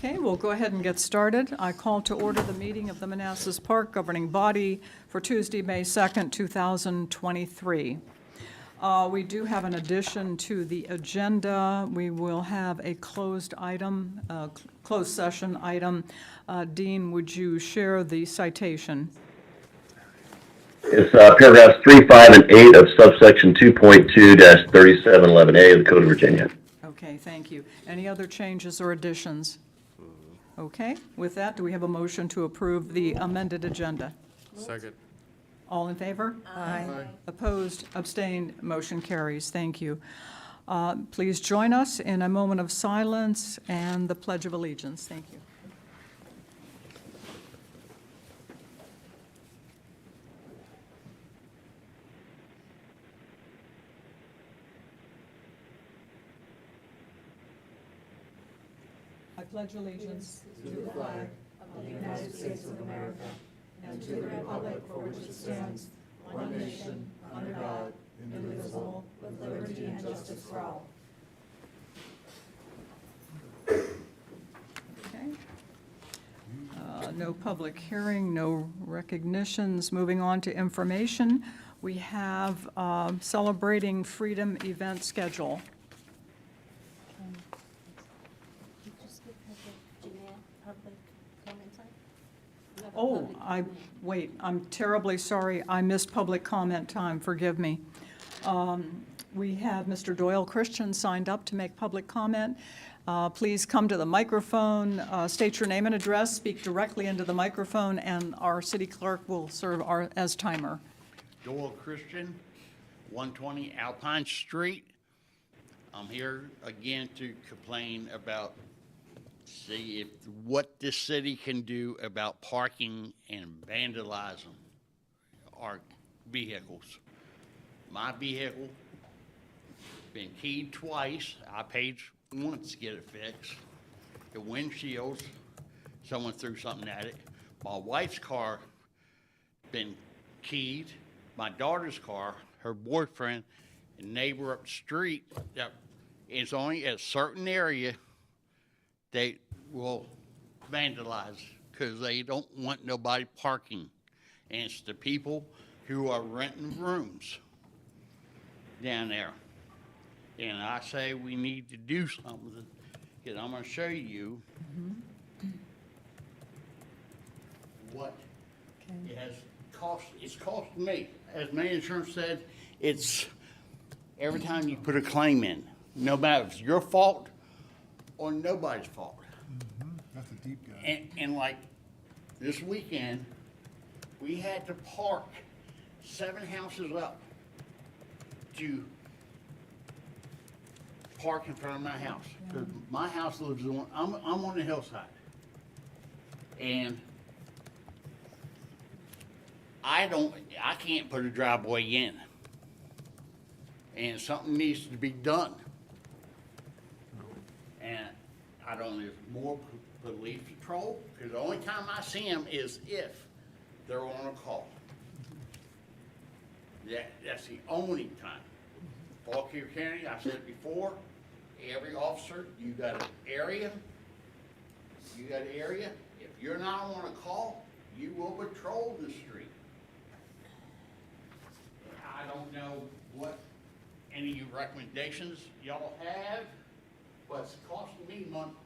Okay, we'll go ahead and get started. I call to order the meeting of the Manassas Park governing body for Tuesday, May 2nd, 2023. We do have an addition to the agenda. We will have a closed session item. Dean, would you share the citation? It's paragraphs 3, 5, and 8 of subsection 2.2-3711A of the Code of Virginia. Okay, thank you. Any other changes or additions? Okay, with that, do we have a motion to approve the amended agenda? Second. All in favor? Aye. Opposed, abstained, motion carries. Thank you. Please join us in a moment of silence and the Pledge of Allegiance. Thank you. I pledge allegiance to the flag of the United States of America and to the republic for which it stands, one nation, under God, indivisible, with liberty and justice for all. Okay. No public hearing, no recognitions. Moving on to information, we have Celebrating Freedom event schedule. Oh, I'm terribly sorry. I missed public comment time. Forgive me. We have Mr. Doyle Christian signed up to make public comment. Please come to the microphone, state your name and address, speak directly into the microphone, and our city clerk will serve as timer. Doyle Christian, 120 Alpine Street. I'm here again to complain about what this city can do about parking and vandalizing our vehicles. My vehicle been keyed twice. I paid once to get it fixed. The windshields, someone threw something at it. My wife's car been keyed. My daughter's car, her boyfriend, and neighbor up the street, it's only a certain area they will vandalize because they don't want nobody parking. And it's the people who are renting rooms down there. And I say we need to do something, because I'm going to show you what it has cost. It's cost me. As my insurance said, it's every time you put a claim in, no matter if it's your fault or nobody's fault. That's a deep guy. And like this weekend, we had to park 7 houses up to park in front of my house. Because my house lives on, I'm on the hillside. And I can't put a driveway in. And something needs to be done. And I don't know if more police patrol, because the only time I see them is if they're on a call. That's the only time. Fauquier County, I said it before, every officer, you got an area. If you're not on a call, you will patrol the street. I don't know what any recommendations y'all have, but it's costing me money.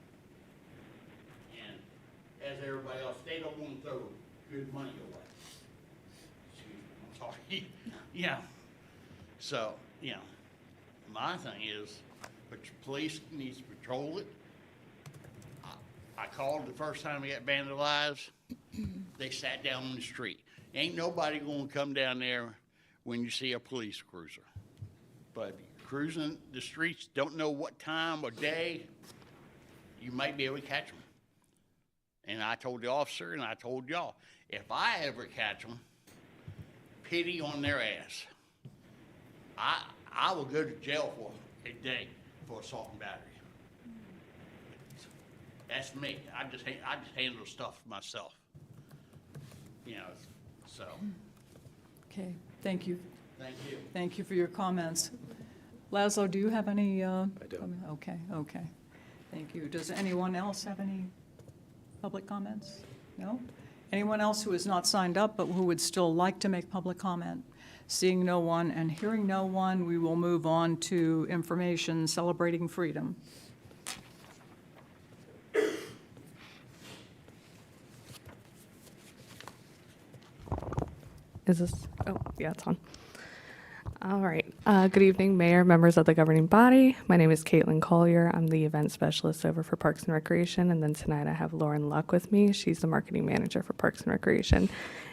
And as everybody else, they don't want to throw good money away. Excuse me, I'm sorry. Yeah. So, my thing is, but your police needs to patrol it. I called the first time we got vandalized. They sat down on the street. Ain't nobody going to come down there when you see a police cruiser. But cruising the streets, don't know what time or day, you might be able to catch them. And I told the officer and I told y'all, if I ever catch them, pity on their ass. I will go to jail for a day for assault and battery. That's me. I just handle stuff myself. So. Okay, thank you. Thank you. Thank you for your comments. Laszlo, do you have any? I don't. Okay. Thank you. Does anyone else have any public comments? No? Anyone else who is not signed up but who would still like to make public comment? Seeing no one and hearing no one, we will move on to information celebrating freedom. Is this, oh, yeah, it's on. All right. Good evening, Mayor, members of the governing body. My name is Caitlin Collier. I'm the event specialist over for Parks and Recreation. And then tonight I have Lauren Luck with me. She's the marketing manager for Parks and Recreation.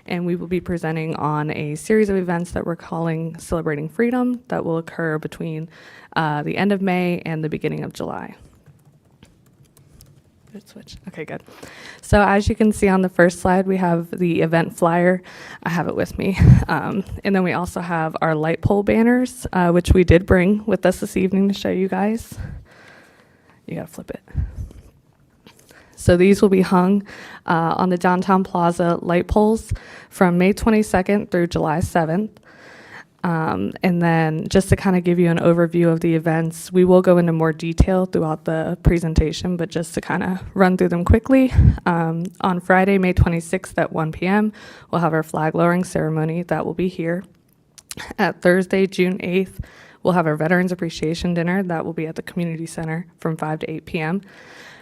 And we will be presenting on a series of events that we're calling Celebrating Freedom that will occur between the end of May and the beginning of July. Did it switch? Okay, good. So as you can see on the first slide, we have the event flyer. I have it with me. And then we also have our light pole banners, which we did bring with us this evening to show you guys. You gotta flip it. So these will be hung on the downtown plaza light poles from May 22nd through July 7th. And then just to kind of give you an overview of the events, we will go into more detail throughout the presentation, but just to kind of run through them quickly. On Friday, May 26th at 1 p.m., we'll have our flag lowering ceremony. That will be here. At Thursday, June 8th, we'll have our Veterans Appreciation Dinner. That will be at the Community Center from 5 to 8 p.m.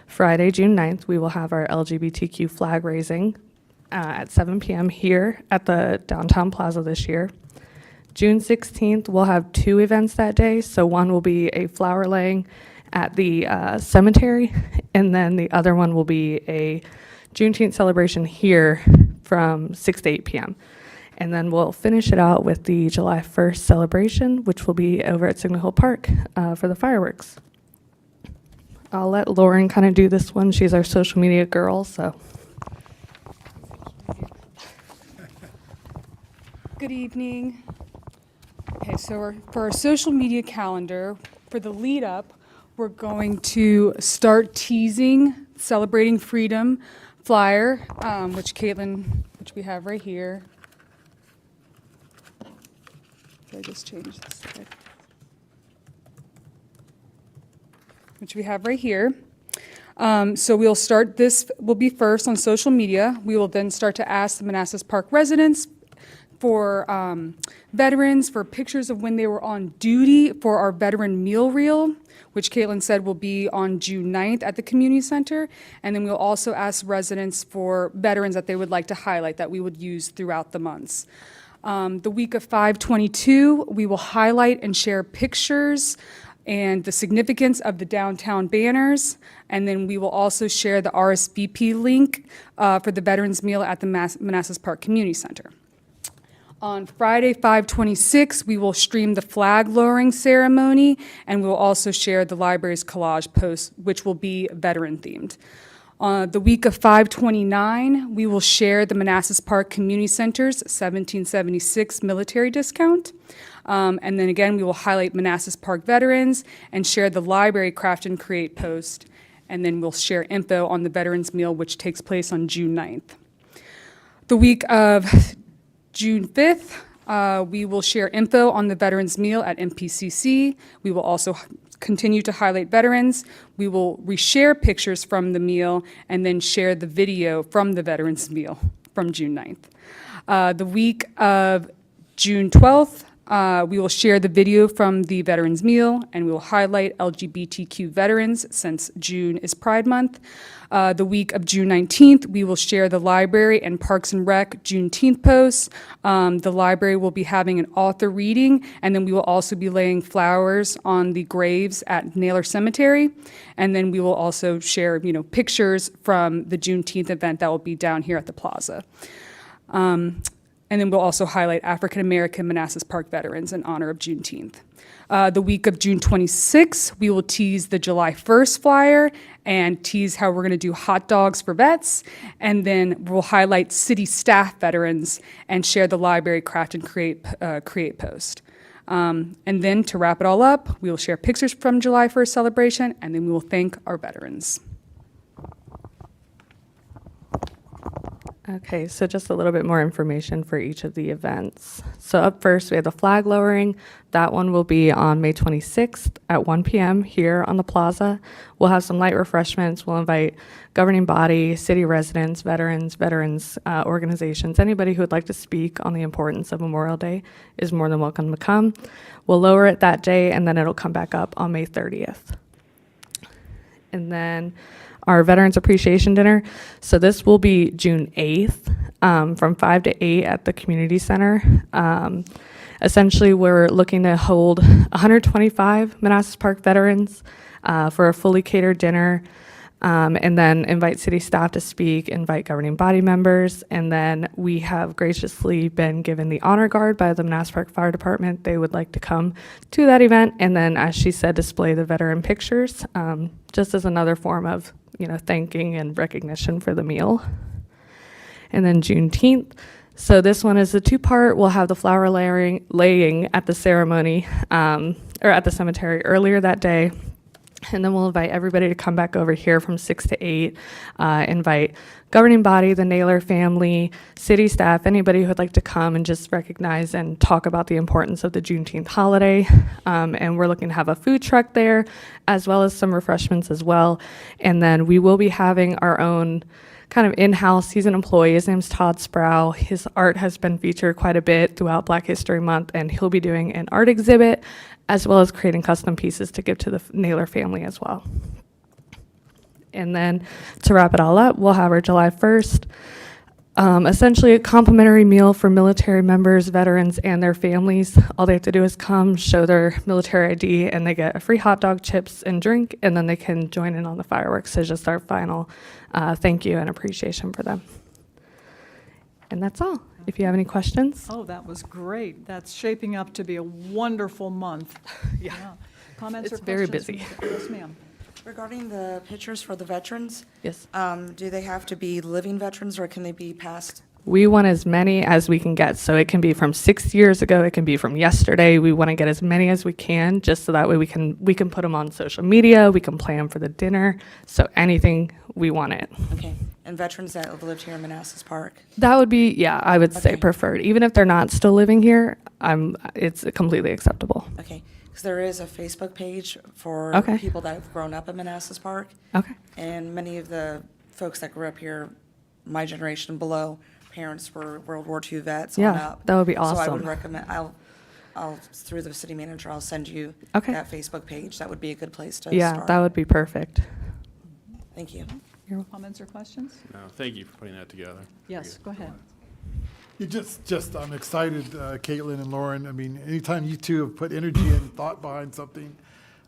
Friday, June 9th, we will have our LGBTQ flag raising at 7 p.m. here at the downtown plaza this year. June 16th, we'll have 2 events that day. So one will be a flower laying at the cemetery, and then the other one will be a Juneteenth celebration here from 6 to 8 p.m. And then we'll finish it out with the July 1st celebration, which will be over at Signal Hill Park for the fireworks. I'll let Lauren kind of do this one. She's our social media girl, so. Good evening. Okay, so for our social media calendar, for the lead up, we're going to start teasing Celebrating Freedom flyer, which we have right here. Did I just change this? Okay. Which we have right here. So we'll start this, will be first on social media. We will then start to ask the Manassas Park residents for veterans, for pictures of when they were on duty for our veteran meal reel, which Caitlin said will be on June 9th at the community center. And then we'll also ask residents for veterans that they would like to highlight that we would use throughout the months. The week of 5/22, we will highlight and share pictures and the significance of the downtown banners. And then we will also share the RSVP link for the veterans meal at the Manassas Park Community Center. On Friday, 5/26, we will stream the flag lowering ceremony, and we'll also share the library's collage post, which will be veteran-themed. The week of 5/29, we will share the Manassas Park Community Center's 1776 military discount. And then again, we will highlight Manassas Park veterans and share the library craft and create post. And then we'll share info on the veterans meal, which takes place on June 9th. The week of June 5th, we will share info on the veterans meal at MPCC. We will also continue to highlight veterans. We will reshare pictures from the meal and then share the video from the veterans meal from June 9th. The week of June 12th, we will share the video from the veterans meal, and we will highlight LGBTQ veterans since June is Pride Month. The week of June 19th, we will share the library and Parks and Rec Juneteenth posts. The library will be having an author reading, and then we will also be laying flowers on the graves at Naylor Cemetery. And then we will also share, pictures from the Juneteenth event that will be down here at the plaza. And then we'll also highlight African-American Manassas Park veterans in honor of Juneteenth. The week of June 26th, we will tease the July 1st flyer and tease how we're going to do hot dogs for vets. And then we'll highlight city staff veterans and share the library craft and create post. And then to wrap it all up, we will share pictures from July 1st celebration, and then we will thank our veterans. Okay, so just a little bit more information for each of the events. So up first, we have the flag lowering. That one will be on May 26th at 1 p.m. here on the plaza. We'll have some light refreshments. We'll invite governing body, city residents, veterans, organizations, anybody who would like to speak on the importance of Memorial Day is more than welcome to come. We'll lower it that day, and then it'll come back up on May 30th. And then our Veterans Appreciation Dinner. So this will be June 8th from 5 to 8 at the community center. Essentially, we're looking to hold 125 Manassas Park veterans for a fully catered dinner, and then invite city staff to speak, invite governing body members, and then we have graciously been given the honor guard by the Manassas Park Fire Department. They would like to come to that event, and then, as she said, display the veteran pictures, just as another form of, thanking and recognition for the meal. And then Juneteenth. So this one is a two-part. We'll have the flower laying at the ceremony, or at the cemetery earlier that day. And then we'll invite everybody to come back over here from 6 to 8, invite governing body, the Naylor family, city staff, anybody who would like to come and just recognize and talk about the importance of the Juneteenth holiday. And we're looking to have a food truck there, as well as some refreshments as well. And then we will be having our own kind of in-house. He's an employee. His name's Todd Sproul. His art has been featured quite a bit throughout Black History Month, and he'll be doing an art exhibit as well as creating custom pieces to give to the Naylor family as well. And then to wrap it all up, we'll have our July 1st, essentially a complimentary meal for military members, veterans, and their families. All they have to do is come, show their military ID, and they get a free hot dog, chips, and drink, and then they can join in on the fireworks. So just our final thank you and appreciation for them. And that's all. If you have any questions. Oh, that was great. That's shaping up to be a wonderful month. Yeah. Comments or It's very questions? busy. Yes, ma'am. Regarding the pictures for the veterans, Yes. do they have to be living veterans or can they be past? We want as many as we can get. So it can be from 6 years ago. It can be from yesterday. We want to get as many as we can, just so that way we can put them on social media. We can play them for the dinner. So anything, we want it. Okay, and veterans that have lived here in Manassas Park? That would be, yeah, I would say Okay. preferred. Even if they're not still living here, it's completely acceptable. Okay, because there is a Facebook page for Okay. people that have grown up in Manassas Park. Okay. And many of the folks that grew up here, my generation and below, parents were World War II vets on Yeah, up. that would be So I awesome. would recommend, I'll, through the city manager, I'll send you Okay. that Facebook page. That would be a good place to Yeah, start. that would be perfect. Thank you. Comments or questions? No, thank you for putting that together. Yes, go ahead. You I'm excited, Caitlin and Lauren. I mean, anytime you two have put energy and thought behind something,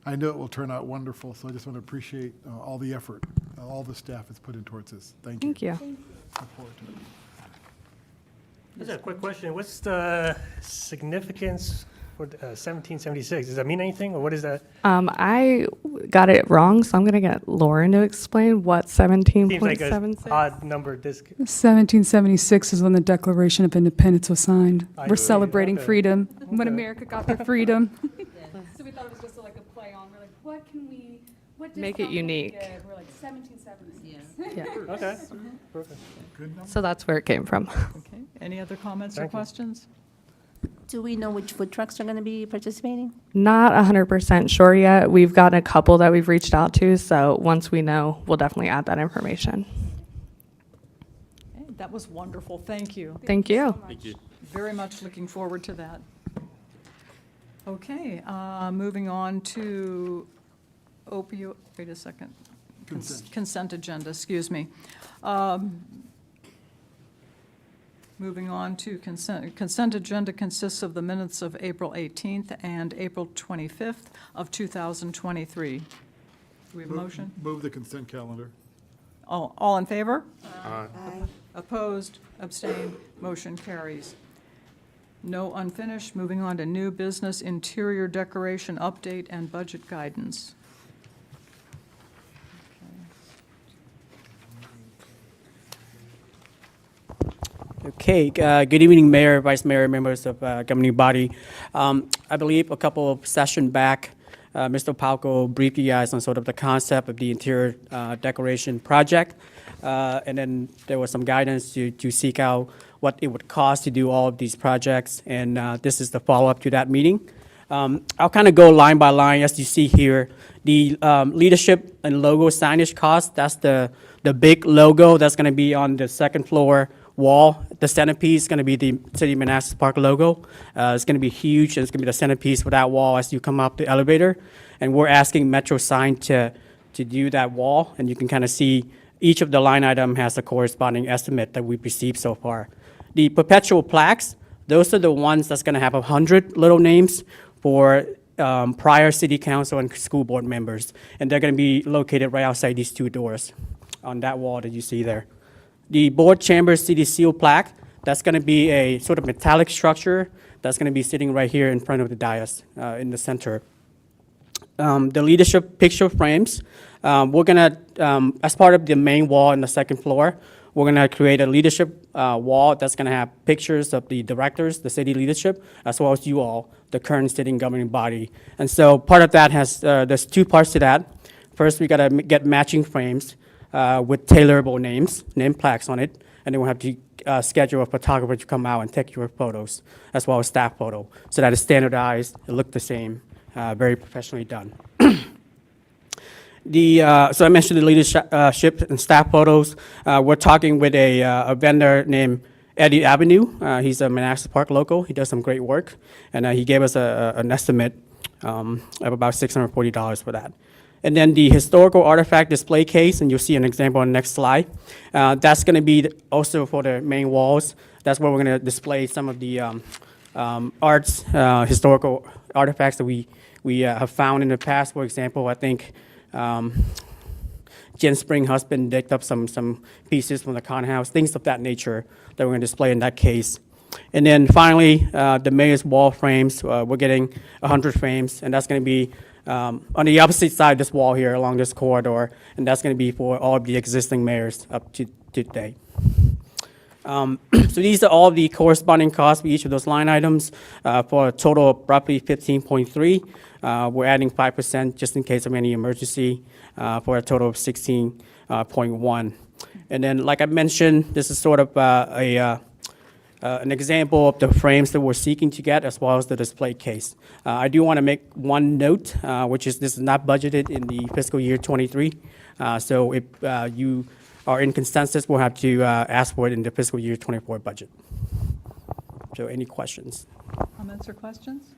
I know it will turn out wonderful. So I just want to appreciate all the effort all the staff has put in towards this. Thank you. Thank you. Look forward to it. Just a quick question. What's the significance for 1776? Does that mean anything, or what is that? I got it wrong, so I'm going to get Lauren to explain what Seems like 17.76. an odd number disc. 1776 is when the Declaration of Independence was signed. I We're see. celebrating Okay. freedom, when Okay. America got their freedom. So we thought it was just like a play on, we're like, what can we, what Make it discount can we unique. give? We're like 1776. Yeah. Okay, perfect. Good number. So that's where it came from. Okay. Any other comments or Thank you. questions? Do we know which food trucks are going to be participating? Not 100% sure yet. We've gotten a couple that we've reached out to, so once we know, we'll definitely add that information. Okay, that was wonderful. Thank you. Thank you. Thank you. Very much looking forward to that. Okay, moving on to wait a second. Consent agenda, excuse me. Moving on to consent agenda consists of the minutes of April 18th and April 25th of 2023. Do we have a motion? Move the consent calendar. All in favor? Aye. Opposed, abstained, motion carries. No unfinished. Moving on to new business, interior decoration update and budget guidance. Okay, good evening, Mayor, Vice Mayor, members of governing body. I believe a couple of sessions back, Mr. Palco briefed you guys on sort of the concept of the interior decoration project. And then there was some guidance to seek out what it would cost to do all of these projects. And this is the follow-up to that meeting. I'll kind of go line by line, as you see here. The leadership and logo signage cost, that's the big logo that's going to be on the second floor wall. The centerpiece is going to be the City of Manassas Park logo. It's going to be huge, and it's going to be the centerpiece for that wall as you come up the elevator. And we're asking Metro Sign to do that wall, and you can kind of see each of the line item has a corresponding estimate that we've received so far. The perpetual plaques, those are the ones that's going to have 100 little names for prior city council and school board members. And they're going to be located right outside these two doors on that wall that you see there. The board chamber city seal plaque, that's going to be a sort of metallic structure that's going to be sitting right here in front of the dais in the center. The leadership picture frames, we're going to, as part of the main wall on the second floor, we're going to create a leadership wall that's going to have pictures of the directors, the city leadership, as well as you all, the current sitting governing body. And so part of that has, there's two parts to that. First, we got to get matching frames with tailorable names, name plaques on it, and then we'll have to schedule a photographer to come out and take your photos, as well as staff photo, so that it's standardized, it look the same, very professionally done. So I mentioned the leadership and staff photos. We're talking with a vendor named Eddie Avenue. He's a Manassas Park local. He does some great work, and he gave us an estimate of about $640 for that. And then the historical artifact display case, and you'll see an example on the next slide. That's going to be also for the main walls. That's where we're going to display some of the arts, historical artifacts that we have found in the past. For example, I think Jen Spring husband digged up some pieces from the con house, things of that nature that we're going to display in that case. And then finally, the mayor's wall frames. We're getting 100 frames, and that's going to be on the opposite side of this wall here along this corridor, and that's going to be for all of the existing mayors up to today. So these are all the corresponding costs for each of those line items for a total of roughly 15.3. We're adding 5% just in case of any emergency for a total of 16.1. And then, like I mentioned, this is sort of an example of the frames that we're seeking to get, as well as the display case. I do want to make one note, which is this is not budgeted in the fiscal year 23. So if you are in consensus, we'll have to ask for it in the fiscal year 24 budget. So any questions? Comments or questions?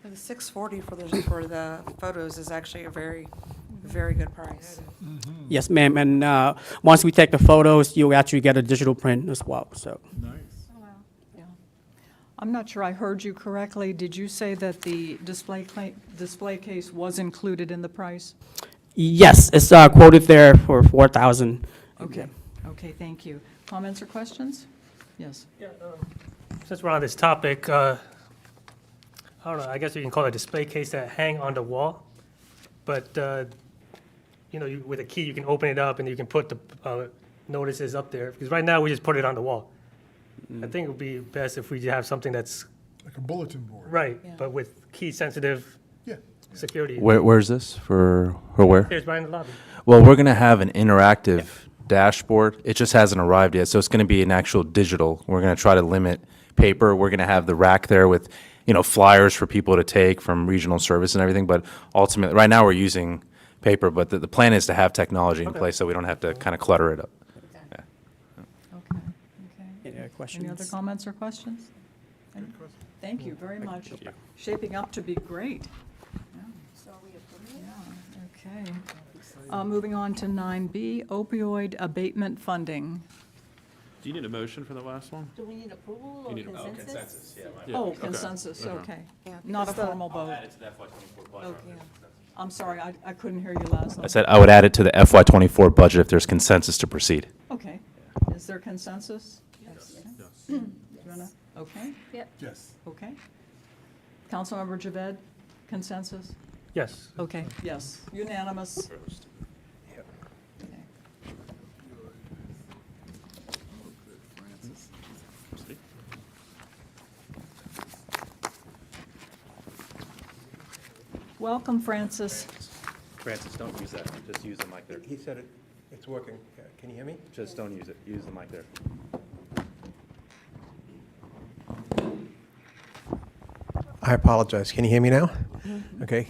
The $640 for the photos is actually a very, very good price. Yes, ma'am. And once we take the photos, you'll actually get a digital print as well. So. Nice. I'm not sure I heard you correctly. Did you say that the display case was included in the price? Yes, it's quoted there for $4,000. Okay, okay, thank you. Comments or questions? Yes. Yeah, since we're on this topic, I don't know, I guess you can call it a display case that hang on the wall. But, you know, with a key, you can open it up and you can put the notices up there. Because right now, we just put it on the wall. I think it would be best if we have something that's Like a bulletin board. right, Yeah. but with key-sensitive Yeah. security. Where's this for where? There's right in the lobby. Well, we're going to have an interactive dashboard. It just hasn't arrived yet, so it's going to be an actual digital. We're going to try to limit paper. We're going to have the rack there with, you know, flyers for people to take from regional service and everything. But ultimately, right now we're using paper, but the plan is to have technology in place so we don't have to kind of clutter it up. Okay, okay. Any other questions? Any other comments or questions? Any? Thank you very much. Shaping up to be great. Yeah, okay. Moving on to 9B, opioid abatement funding. Do you need a motion for the last one? Do we need approval or consensus? Oh, consensus, okay. Yeah, Not a because the- formal vote. to the FY24 budget. Okay. I'm sorry, I couldn't hear you last. I said I would add it to the FY24 budget if there's consensus to proceed. Okay. Is there consensus? Yes. You wanna- Okay, Yes. okay. Councilmember Javed, consensus? Yes. Okay, yes, unanimous. Okay. Welcome, Francis. Francis, don't use that. Just use the mic there. He said it's working. Can you hear me? Just don't use it. Use the mic there. I apologize. Can you hear me now? Okay.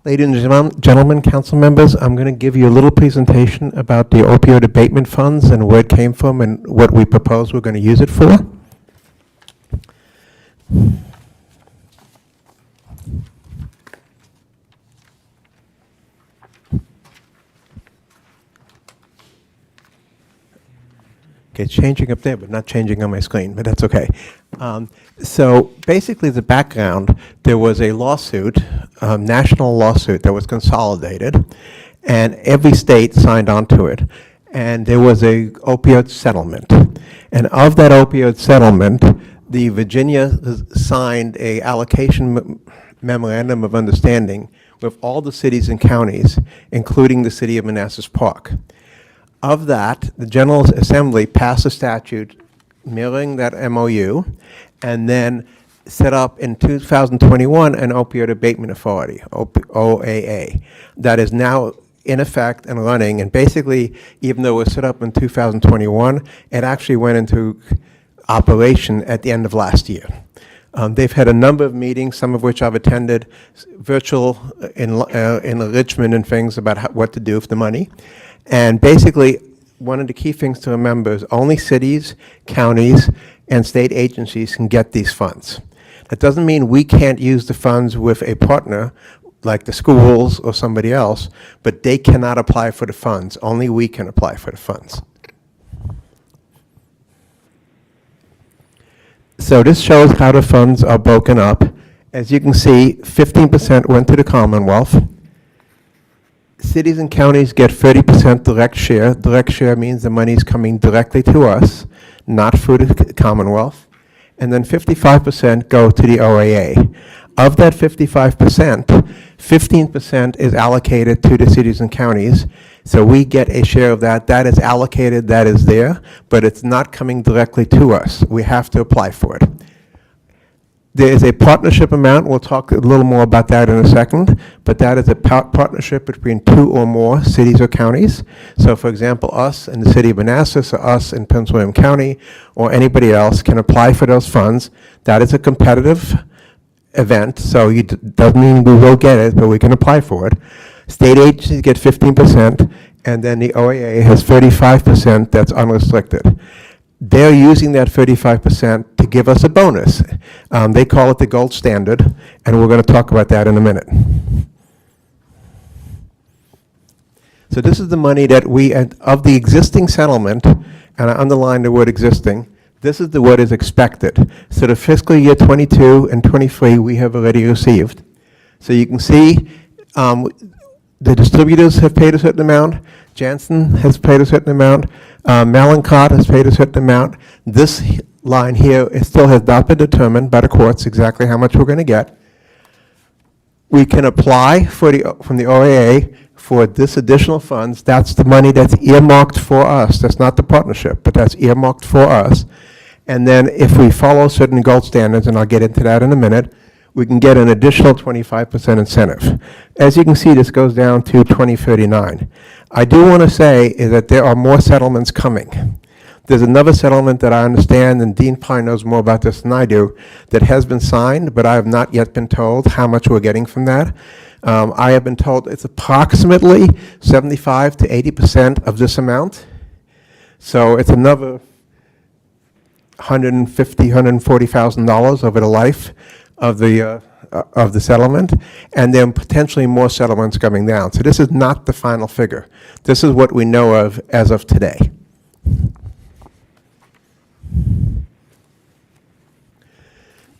Ladies and gentlemen, council members, I'm going to give you a little presentation about the opioid abatement funds and where it came from and what we propose we're going to use it for. Okay, it's changing up there, but not changing on my screen, but that's okay. So basically, the background, there was a lawsuit, national lawsuit that was consolidated, and every state signed on to it. And there was a opioid settlement. And of that opioid settlement, the Virginia signed a allocation memorandum of understanding with all the cities and counties, including the city of Manassas Park. Of that, the General Assembly passed a statute mirroring that MOU, and then set up in 2021 an opioid abatement authority, OAA, that is now in effect and running. And basically, even though it was set up in 2021, it actually went into operation at the end of last year. They've had a number of meetings, some of which I've attended, virtual in Richmond and things about what to do with the money. And basically, one of the key things to remember is only cities, counties, and state agencies can get these funds. That doesn't mean we can't use the funds with a partner, like the schools or somebody else, but they cannot apply for the funds. Only we can apply for the funds. So this shows how the funds are broken up. As you can see, 15% went to the Commonwealth. Cities and counties get 30% direct share. Direct share means the money is coming directly to us, not through the Commonwealth. And then 55% go to the OAA. Of that 55%, 15% is allocated to the cities and counties. So we get a share of that. That is allocated, that is there, but it's not coming directly to us. We have to apply for it. There is a partnership amount. We'll talk a little more about that in a second, but that is a partnership between 2 or more cities or counties. So for example, us in the city of Manassas, or us in Prince William County, or anybody else can apply for those funds. That is a competitive event, so it doesn't mean we will get it, but we can apply for it. State agencies get 15%, and then the OAA has 35% that's unrestricted. They're using that 35% to give us a bonus. They call it the gold standard, and we're going to talk about that in a minute. So this is the money that we, of the existing settlement, and I underline the word existing, this is what is expected. So the fiscal year 22 and 23 we have already received. So you can see the distributors have paid a certain amount. Janssen has paid a certain amount. Mallinckrodt has paid a certain amount. This line here, it still has not been determined by the courts exactly how much we're going to get. We can apply for from the OAA for this additional funds. That's the money that's earmarked for us. That's not the partnership, but that's earmarked for us. And then if we follow certain gold standards, and I'll get into that in a minute, we can get an additional 25% incentive. As you can see, this goes down to 2039. I do want to say is that there are more settlements coming. There's another settlement that I understand, and Dean probably knows more about this than I do, that has been signed, but I have not yet been told how much we're getting from that. I have been told it's approximately 75 to 80% of this amount. So it's another $150,000, $140,000 over the life of the settlement, and then potentially more settlements coming down. So this is not the final figure. This is what we know of as of today.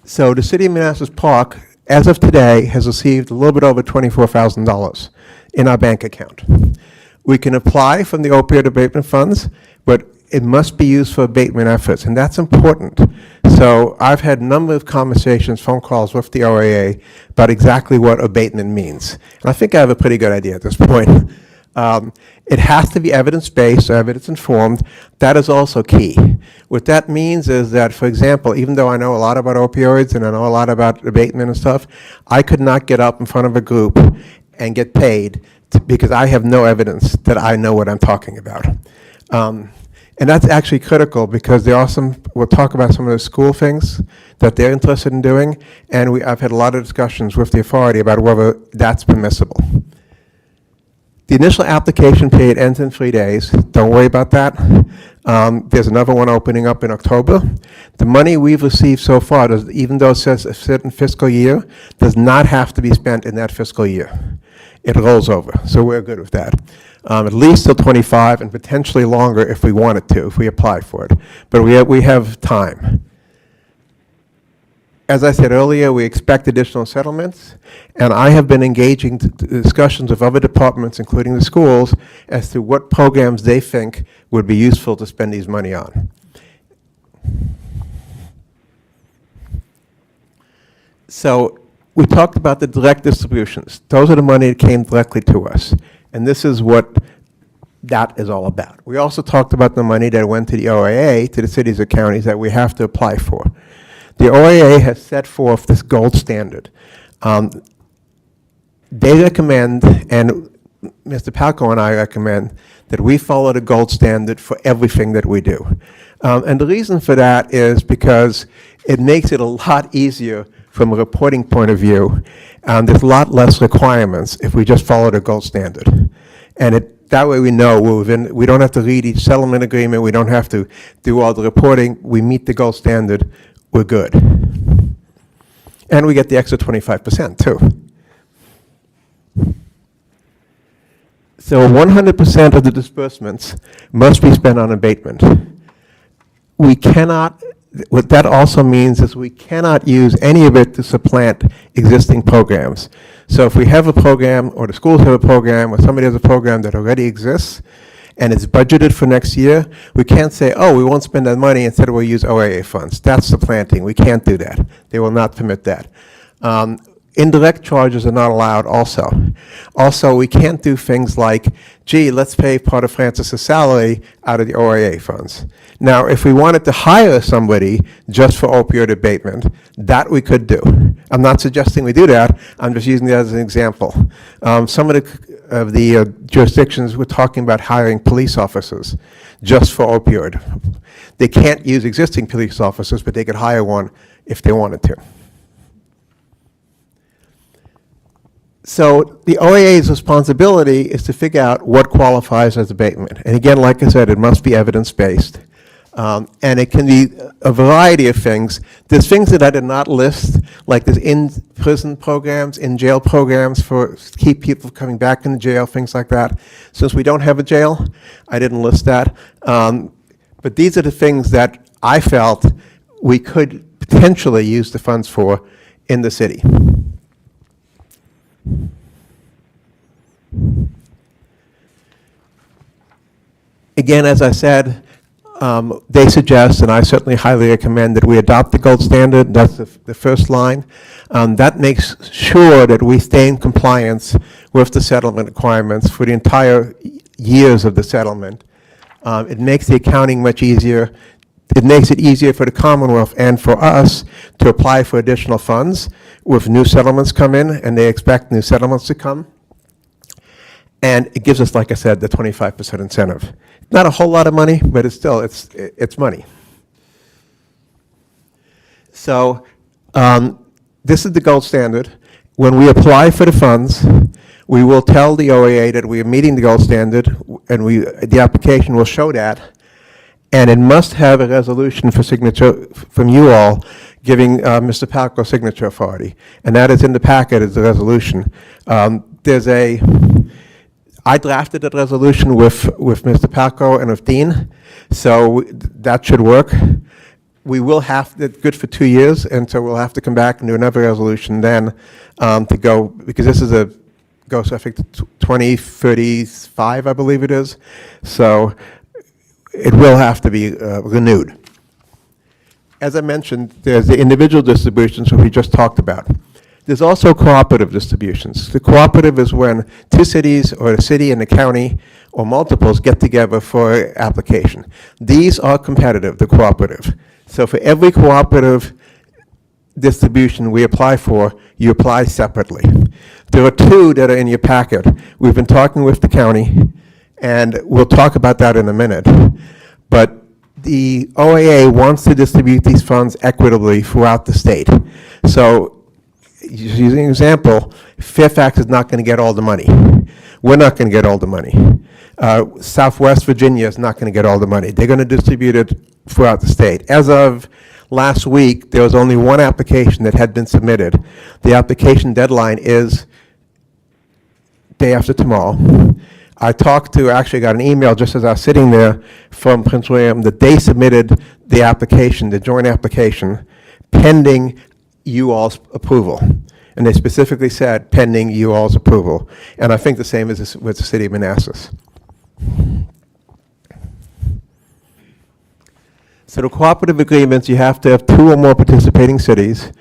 So the city of Manassas Park, as of today, has received a little bit over $24,000 in our bank account. We can apply from the opioid abatement funds, but it must be used for abatement efforts, and that's important. So I've had a number of conversations, phone calls with the OAA about exactly what abatement means. And I think I have a pretty good idea at this point. It has to be evidence-based, or evidence-informed. That is also key. What that means is that, for example, even though I know a lot about opioids and I know a lot about abatement and stuff, I could not get up in front of a group and get paid because I have no evidence that I know what I'm talking about. And that's actually critical because there are we'll talk about some of the school things that they're interested in doing, and I've had a lot of discussions with the authority about whether that's permissible. The initial application period ends in 3 days. Don't worry about that. There's another one opening up in October. The money we've received so far, even though it says a certain fiscal year, does not have to be spent in that fiscal year. It rolls over, so we're good with that. At least till 25 and potentially longer if we wanted to, if we apply for it. But we have time. As I said earlier, we expect additional settlements, and I have been engaging discussions with other departments, including the schools, as to what programs they think would be useful to spend these money on. So we talked about the direct distributions. Those are the money that came directly to us, and this is what that is all about. We also talked about the money that went to the OAA, to the cities or counties that we have to apply for. The OAA has set forth this gold standard. They recommend, and Mr. Palco and I recommend, that we follow the gold standard for everything that we do. And the reason for that is because it makes it a lot easier from a reporting point of view. There's a lot less requirements if we just follow the gold standard. And that way we know we're within, we don't have to read each settlement agreement, we don't have to do all the reporting, we meet the gold standard, we're good. And we get the extra 25% too. So 100% of the disbursements must be spent on abatement. We cannot, what that also means is we cannot use any of it to supplant existing programs. So if we have a program, or the schools have a program, or somebody has a program that already exists, and it's budgeted for next year, we can't say, oh, we won't spend that money, instead we'll use OAA funds. That's supplanting. We can't do that. They will not permit that. Indirect charges are not allowed also. Also, we can't do things like, gee, let's pay part of Francis's salary out of the OAA funds. Now, if we wanted to hire somebody just for opioid abatement, that we could do. I'm not suggesting we do that. I'm just using that as an example. Some of the jurisdictions we're talking about hiring police officers just for opioid. They can't use existing police officers, but they could hire one if they wanted to. So the OAA's responsibility is to figure out what qualifies as abatement. And again, like I said, it must be evidence-based. And it can be a variety of things. There's things that I did not list, like there's in-prison programs, in-jail programs for keep people coming back into jail, things like that. Since we don't have a jail, I didn't list that. But these are the things that I felt we could potentially use the funds for in the city. Again, as I said, they suggest, and I certainly highly recommend, that we adopt the gold standard. That's the first line. That makes sure that we stay in compliance with the settlement requirements for the entire years of the settlement. It makes the accounting much easier. It makes it easier for the Commonwealth and for us to apply for additional funds with new settlements come in, and they expect new settlements to come. And it gives us, like I said, the 25% incentive. Not a whole lot of money, but it's still, it's money. So this is the gold standard. When we apply for the funds, we will tell the OAA that we are meeting the gold standard, and the application will show that. And it must have a resolution for signature from you all giving Mr. Palco signature authority. And that is in the packet as the resolution. I drafted that resolution with Mr. Palco and with Dean, so that should work. We will have, it's good for 2 years, and so we'll have to come back and do another resolution then to go, because this is goes, I think, to 2035, I believe it is. So it will have to be renewed. As I mentioned, there's the individual distributions, which we just talked about. There's also cooperative distributions. The cooperative is when two cities or a city and a county or multiples get together for application. These are competitive, the cooperative. So for every cooperative distribution we apply for, you apply separately. There are two that are in your packet. We've been talking with the county, and we'll talk about that in a minute. But the OAA wants to distribute these funds equitably throughout the state. So, using an example, Fairfax is not going to get all the money. We're not going to get all the money. Southwest Virginia is not going to get all the money. They're going to distribute it throughout the state. As of last week, there was only one application that had been submitted. The application deadline is day after tomorrow. I actually got an email just as I was sitting there from Prince William that they submitted the application, the joint application, pending you all's approval. And they specifically said pending you all's approval. And I think the same is with the city of Manassas. So the cooperative agreements, you have to have 2 or more participating cities.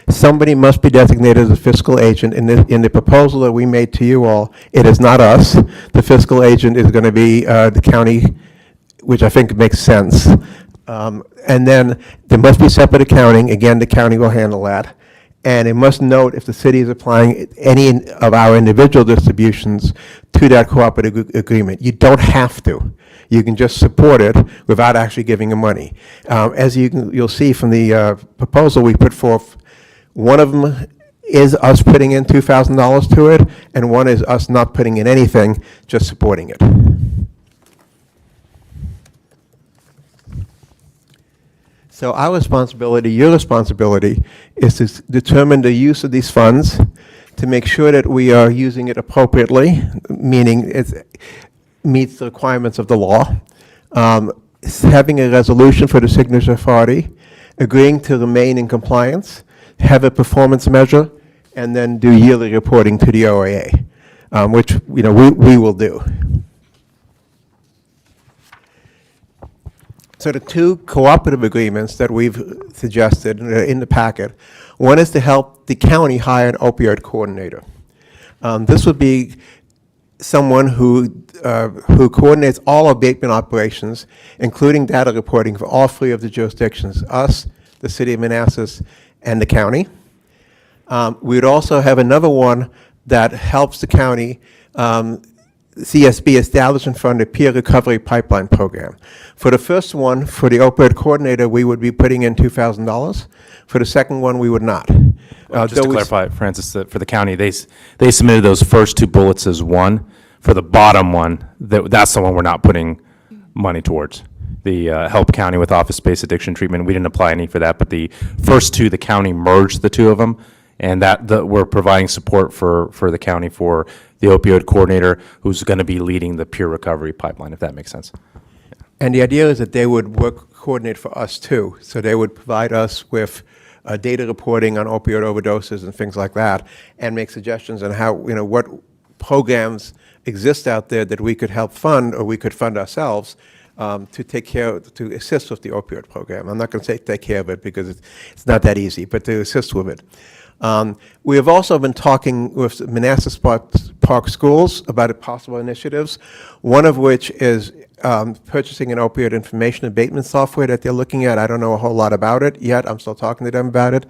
Somebody must be designated as a fiscal agent. In the proposal that we made to you all, it is not us. The fiscal agent is going to be the county, which I think makes sense. And then there must be separate accounting. Again, the county will handle that. And it must note if the city is applying any of our individual distributions to that cooperative agreement. You don't have to. You can just support it without actually giving them money. As you'll see from the proposal we put forth, one of them is us putting in $2,000 to it, and one is us not putting in anything, just supporting it. So our responsibility, your responsibility, is to determine the use of these funds, to make sure that we are using it appropriately, meaning it meets the requirements of the law, having a resolution for the signature authority, agreeing to remain in compliance, have a performance measure, and then do yearly reporting to the OAA, which we will do. So the 2 cooperative agreements that we've suggested in the packet, one is to help the county hire an opioid coordinator. This would be someone who coordinates all abatement operations, including data reporting for all 3 of the jurisdictions, us, the city of Manassas, and the county. We would also have another one that helps the county CSB establish and fund a peer recovery pipeline program. For the first one, for the opioid coordinator, we would be putting in $2,000. For the second one, we would not. Just to clarify, Francis, that for the county, they submitted those first 2 bullets as one. For the bottom one, that's the one we're not putting money towards. The help county with office-based addiction treatment, we didn't apply any for that, but the first 2, the county merged the 2 of them, and we're providing support for the county for the opioid coordinator, who's going to be leading the peer recovery pipeline, if that makes sense. And the idea is that they would coordinate for us too. So they would provide us with data reporting on opioid overdoses and things like that, and make suggestions on how, what programs exist out there that we could help fund or we could fund ourselves to assist with the opioid program. I'm not going to say take care of it because it's not that easy, but to assist with it. We have also been talking with Manassas Park Schools about possible initiatives, one of which is purchasing an opioid information abatement software that they're looking at. I don't know a whole lot about it yet. I'm still talking to them about it.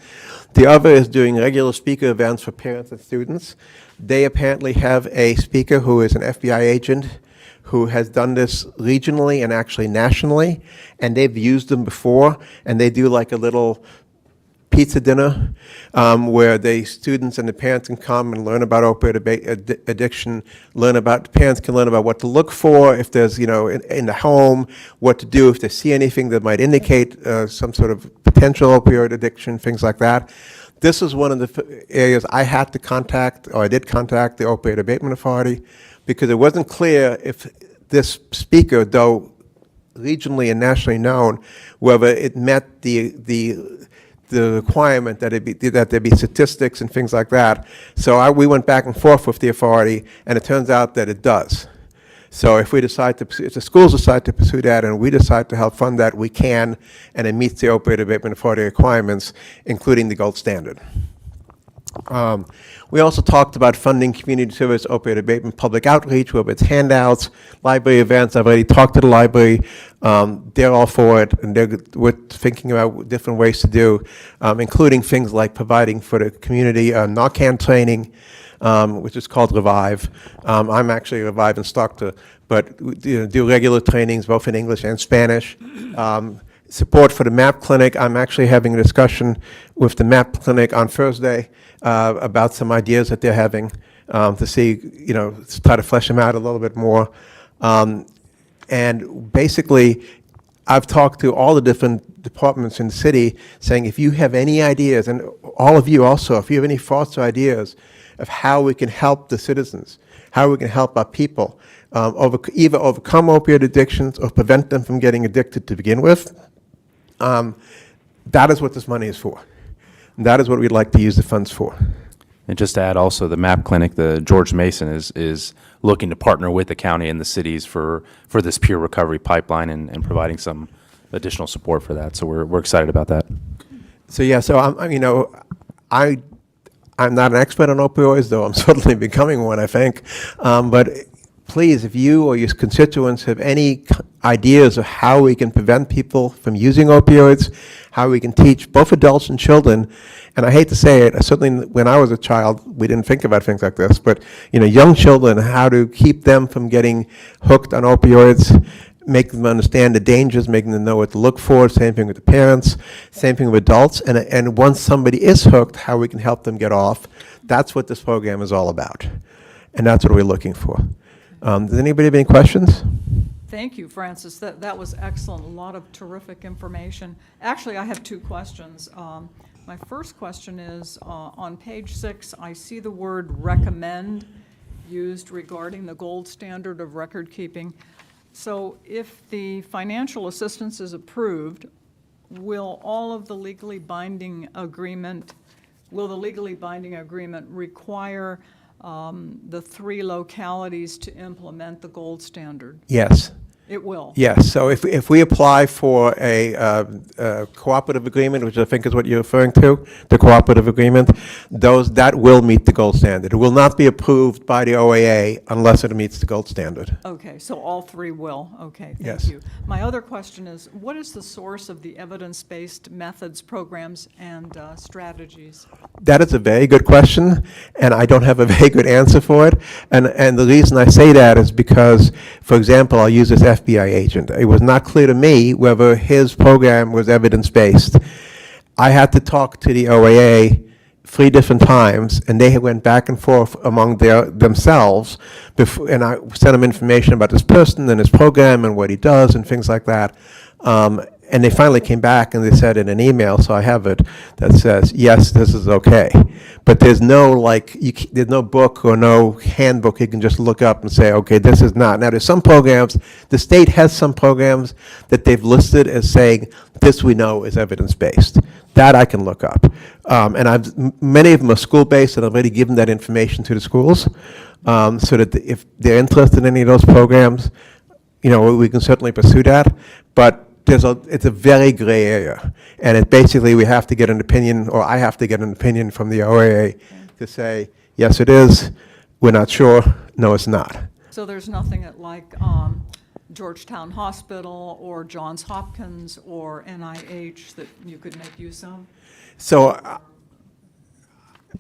The other is doing regular speaker events for parents and students. They apparently have a speaker who is an FBI agent who has done this regionally and actually nationally, and they've used them before, and they do like a little pizza dinner where the students and the parents can come and learn about opioid addiction, parents can learn about what to look for if there's, in the home, what to do if they see anything that might indicate some sort of potential opioid addiction, things like that. This is one of the areas I did contact the Opioid Abatement Authority, because it wasn't clear if this speaker, though regionally and nationally known, whether it met the requirement that there be statistics and things like that. So we went back and forth with the authority, and it turns out that it does. So if the schools decide to pursue that and we decide to help fund that, we can, and it meets the Opioid Abatement Authority requirements, including the gold standard. We also talked about funding community service, opioid abatement, public outreach, whether it's handouts, library events. I've already talked to the library. They're all for it, and we're thinking about different ways to do, including things like providing for the community Narcan training, which is called Revive. I'm actually a Revive instructor, but we do regular trainings both in English and Spanish. Support for the MAP clinic. I'm actually having a discussion with the MAP clinic on Thursday about some ideas that they're having to see, to try to flesh them out a little bit more. And basically, I've talked to all the different departments in the city saying, if you have any ideas, and all of you also, if you have any thoughts or ideas of how we can help the citizens, how we can help our people, either overcome opioid addictions or prevent them from getting addicted to begin with, that is what this money is for. That is what we'd like to use the funds for. And just to add also, the MAP clinic, the George Mason is looking to partner with the county and the cities for this peer recovery pipeline and providing some additional support for that. So we're excited about that. So yeah, so I'm not an expert on opioids, though I'm certainly becoming one, I think. But please, if you or your constituents have any ideas of how we can prevent people from using opioids, how we can teach both adults and children, and I hate to say it, certainly when I was a child, we didn't think about things like this, but young children, how to keep them from getting hooked on opioids, make them understand the dangers, making them know what to look for, same thing with the parents, same thing with adults, and once somebody is hooked, how we can help them get off. That's what this program is all about, and that's what we're looking for. Does anybody have any questions? Thank you, Francis. That was excellent. A lot of terrific information. Actually, I have two questions. My first question is, on page 6, I see the word recommend used regarding the gold standard of record keeping. So if the financial assistance is approved, will the legally binding agreement require the 3 localities to implement the gold standard? Yes. It will? Yes, so if we apply for a cooperative agreement, which I think is what you're referring to, the cooperative agreement, that will meet the gold standard. It will not be approved by the OAA unless it meets the gold standard. Okay, so all 3 will. Okay, thank Yes. you. My other question is, what is the source of the evidence-based methods, programs, and strategies? That is a very good question, and I don't have a very good answer for it. And the reason I say that is because, for example, I'll use this FBI agent. It was not clear to me whether his program was evidence-based. I had to talk to the OAA 3 different times, and they went back and forth among themselves, and I sent them information about this person and his program and what he does and things like that. And they finally came back and they said in an email, so I have it, that says, yes, this is okay. But there's no there's no book or no handbook you can just look up and say, okay, this is not. Now there's some programs, the state has some programs that they've listed as saying, this we know is evidence-based. That I can look up. And many of them are school-based, and I've already given that information to the schools, so that if they're interested in any of those programs, we can certainly pursue that. But it's a very gray area, and basically we have to get an opinion, or I have to get an opinion from the OAA to say, yes, it is, we're not sure, no, it's not. So there's nothing like Georgetown Hospital or Johns Hopkins or NIH that you could make use of? So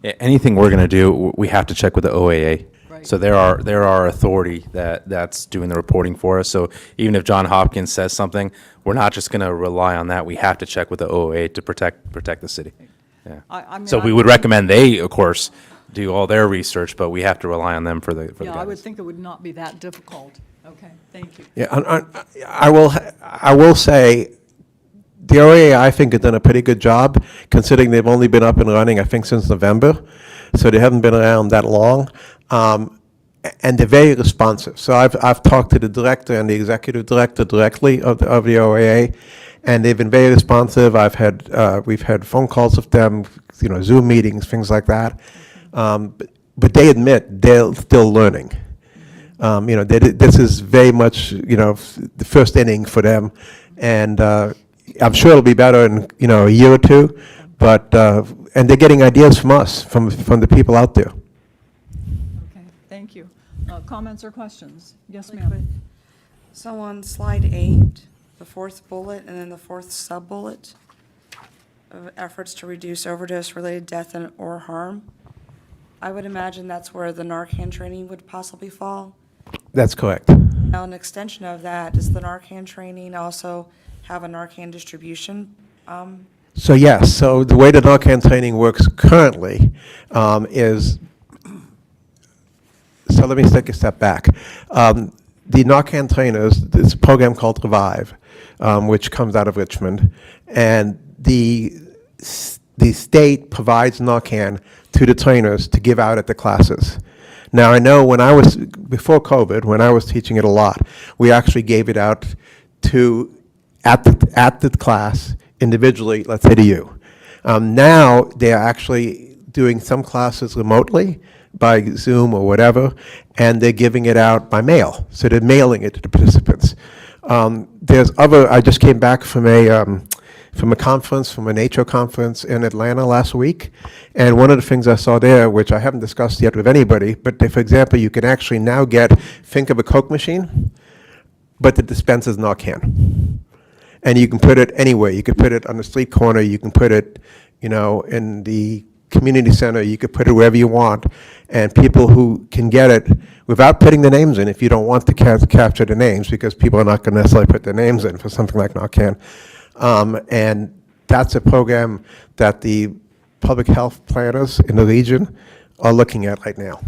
Anything we're going to do, we have to check with the OAA. Right. So they're our authority that's doing the reporting for us. So even if John Hopkins says something, we're not just going to rely on that. We have to check with the OAA to protect the city. Yeah. I mean, So we would recommend they, of course, do all their research, but we have to rely on them for the Yeah, I would guidance. think it would not be that difficult. Okay, thank you. yeah, I will say, the OAA, I think, has done a pretty good job, considering they've only been up and running, I think, since November, so they haven't been around that long. And they're very responsive. So I've talked to the director and the executive director directly of the OAA, and they've been very responsive. We've had phone calls with them, Zoom meetings, things like that. But they admit they're still learning. This is very much, the first inning for them, and I'm sure it'll be better in, a year or two, But, and they're getting ideas from us, from the people out there. Okay, thank you. Comments or questions? Yes, ma'am. So on slide 8, the fourth bullet and then the fourth sub-bullet of efforts to reduce overdose-related death and or harm, I would imagine that's where the Narcan training would possibly fall. That's correct. Now, an extension of that, does the Narcan training also have a Narcan distribution? So yes, so the way the Narcan training works currently is, so let me take a step back. The Narcan trainers, there's a program called Revive, which comes out of Richmond, and the state provides Narcan to the trainers to give out at the classes. Now, I know when I was, before COVID, when I was teaching it a lot, we actually gave it out at the class individually, let's say to you. Now, they're actually doing some classes remotely by Zoom or whatever, and they're giving it out by mail. So they're mailing it to the participants. I just came back from a conference, from a nature conference in Atlanta last week, and one of the things I saw there, which I haven't discussed yet with anybody, but for example, you can actually now think of a Coke machine, but the dispenser's Narcan. And you can put it anywhere. You could put it on the street corner, you can put it, in the community center, you could put it wherever you want, and people who can get it without putting the names in, if you don't want to capture the names, because people are not going to necessarily put their names in for something like Narcan. And that's a program that the public health planners in the region are looking at right now.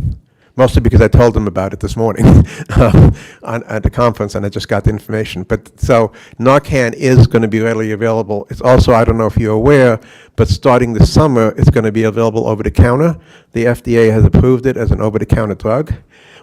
Mostly because I told them about it this morning at the conference, and I just got the information. But so Narcan is going to be readily available. It's also, I don't know if you're aware, but starting this summer, it's going to be available over the counter. The FDA has approved it as an over-the-counter drug.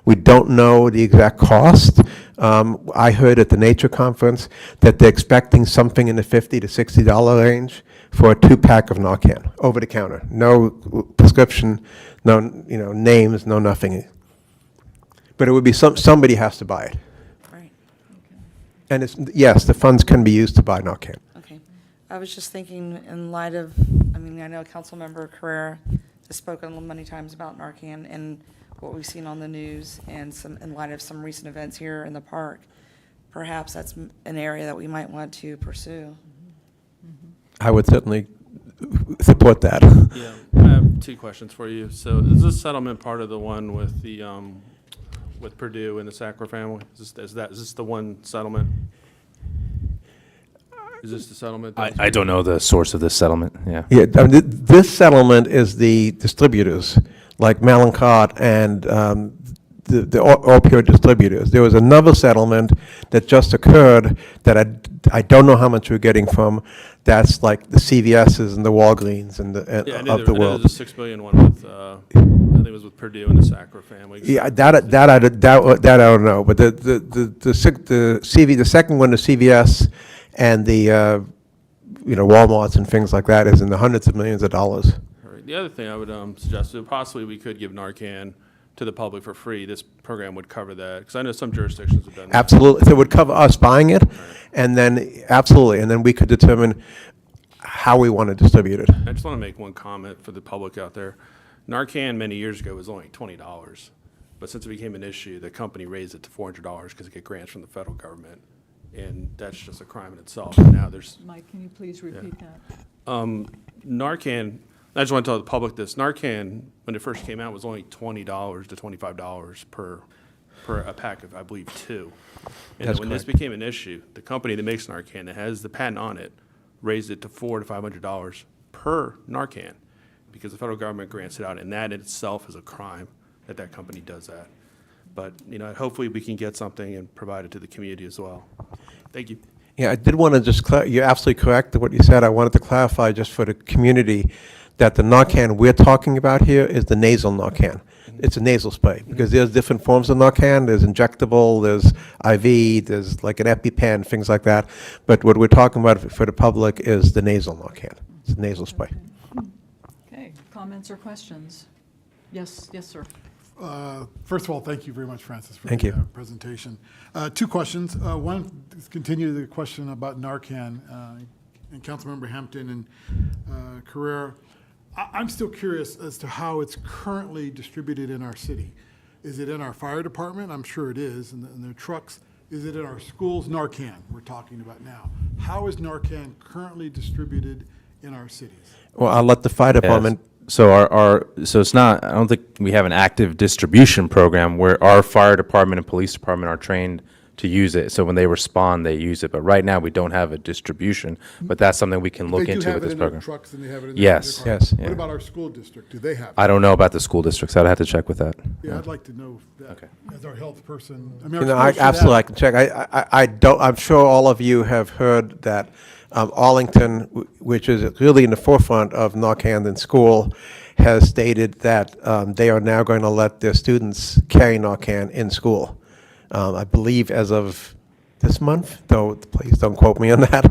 We don't know the exact cost. I heard at the Nature Conference that they're expecting something in the $50 to $60 range for a 2-pack of Narcan, over the counter. No prescription, no names, no nothing. But it would be somebody has to buy it. Right, And yes, the funds can be used to buy Narcan. okay. I was just thinking in light of, I know Councilmember Carrera has spoken many times about Narcan and what we've seen on the news, and in light of some recent events here in the park, perhaps that's an area that we might want to pursue. I would certainly support that. Yeah, I have 2 questions for you. So is this settlement part of the one with the, with Purdue and the Sackler family? Is this the one settlement? Is this the settlement? I don't know the source of this settlement, yeah. Yeah, this settlement is the distributors, like Mallinckrodt and the opioid distributors. There was another settlement that just occurred that I don't know how much we're getting from. That's like the CVS's and the Walgreens and Yeah, I of the world. There's a $6 billion one with, I think it was with Purdue and the Sackler family. Yeah, that I don't know. But the second one, the CVS and the Walmarts and things like that, is in the hundreds of millions of dollars. All right. The other thing I would suggest is possibly we could give Narcan to the public for free. This program would cover that, because I know some jurisdictions have done that. Absolutely. So it would cover us buying it, and then, absolutely, and then we could determine how we want to distribute it. I just want to make one comment for the public out there. Narcan many years ago was only $20, but since it became an issue, the company raised it to $400 because it get grants from the federal government, and that's just a crime in itself. And now there's Mike, can you please repeat that? Narcan. I just want to tell the public this. Narcan, when it first came out, was only $20 to $25 per a pack of, I believe, 2. And That's then when this correct. became an issue, the company that makes Narcan, that has the patent on it, raised it to $400 to $500 per Narcan, because the federal government grants it out, and that in itself is a crime that company does that. But, hopefully we can get something and provide it to the community as well. Thank you. Yeah, I did want to just, you're absolutely correct in what you said. I wanted to clarify just for the community that the Narcan we're talking about here is the nasal Narcan. It's a nasal spray, because there's different forms of Narcan. There's injectable, there's IV, there's like an EpiPen, things like that. But what we're talking about for the public is the nasal Narcan. It's a nasal spray. Okay, comments or questions? Yes, sir. First of all, thank you very much, Francis, for Thank the you. Presentation. 2 questions. One is continue the question about Narcan. and Councilmember Hampton and Carrera, I'm still curious as to how it's currently distributed in our city. Is it in our fire department? I'm sure it is, in the trucks. Is it in our schools? Narcan, we're talking about now. How is Narcan currently distributed in our cities? Well, I'll let the fire department. So so it's not, I don't think we have an active distribution program where our fire department and police department are trained to use it. So when they respond, they use it. But right now, we don't have a distribution, but that's something we can look into with this They do have it in program. their trucks and they have it in their Yes, cars. yes, What yeah. about our school district? Do they have it? I don't know about the school districts. I'd have to check with that. Yeah, I'd like to know that Okay. as our health person. I mean, You our know, schools should absolutely, I have can check. I don't, I'm sure all of you have heard that Arlington, which is really in the forefront of Narcan in school, has stated that they are now going to let their students carry Narcan in school. I believe as of this month, though please don't quote me on that.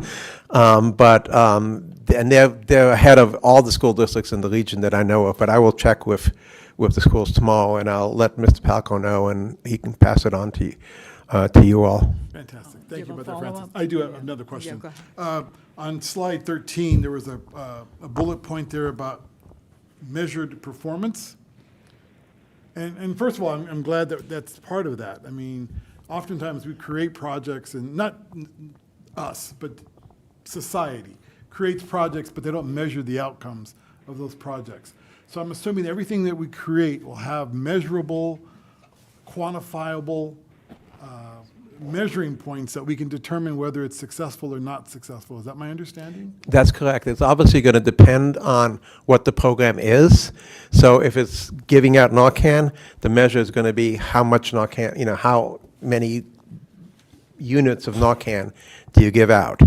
And they're ahead of all the school districts in the region that I know of, but I will check with the schools tomorrow, and I'll let Mr. Palco know, and he can pass it on to you all. Fantastic. Thank you have a about that, Francis. follow-up? I do have another question. go ahead. On slide 13, there was a bullet point there about measured performance. And first of all, I'm glad that that's part of that. I mean, oftentimes we create projects, and not us, but society creates projects, but they don't measure the outcomes of those projects. So I'm assuming everything that we create will have measurable, quantifiable measuring points that we can determine whether it's successful or not successful. Is that my understanding? That's correct. It's obviously going to depend on what the program is. So if it's giving out Narcan, the measure is going to be how much Narcan, how many units of Narcan do you give out?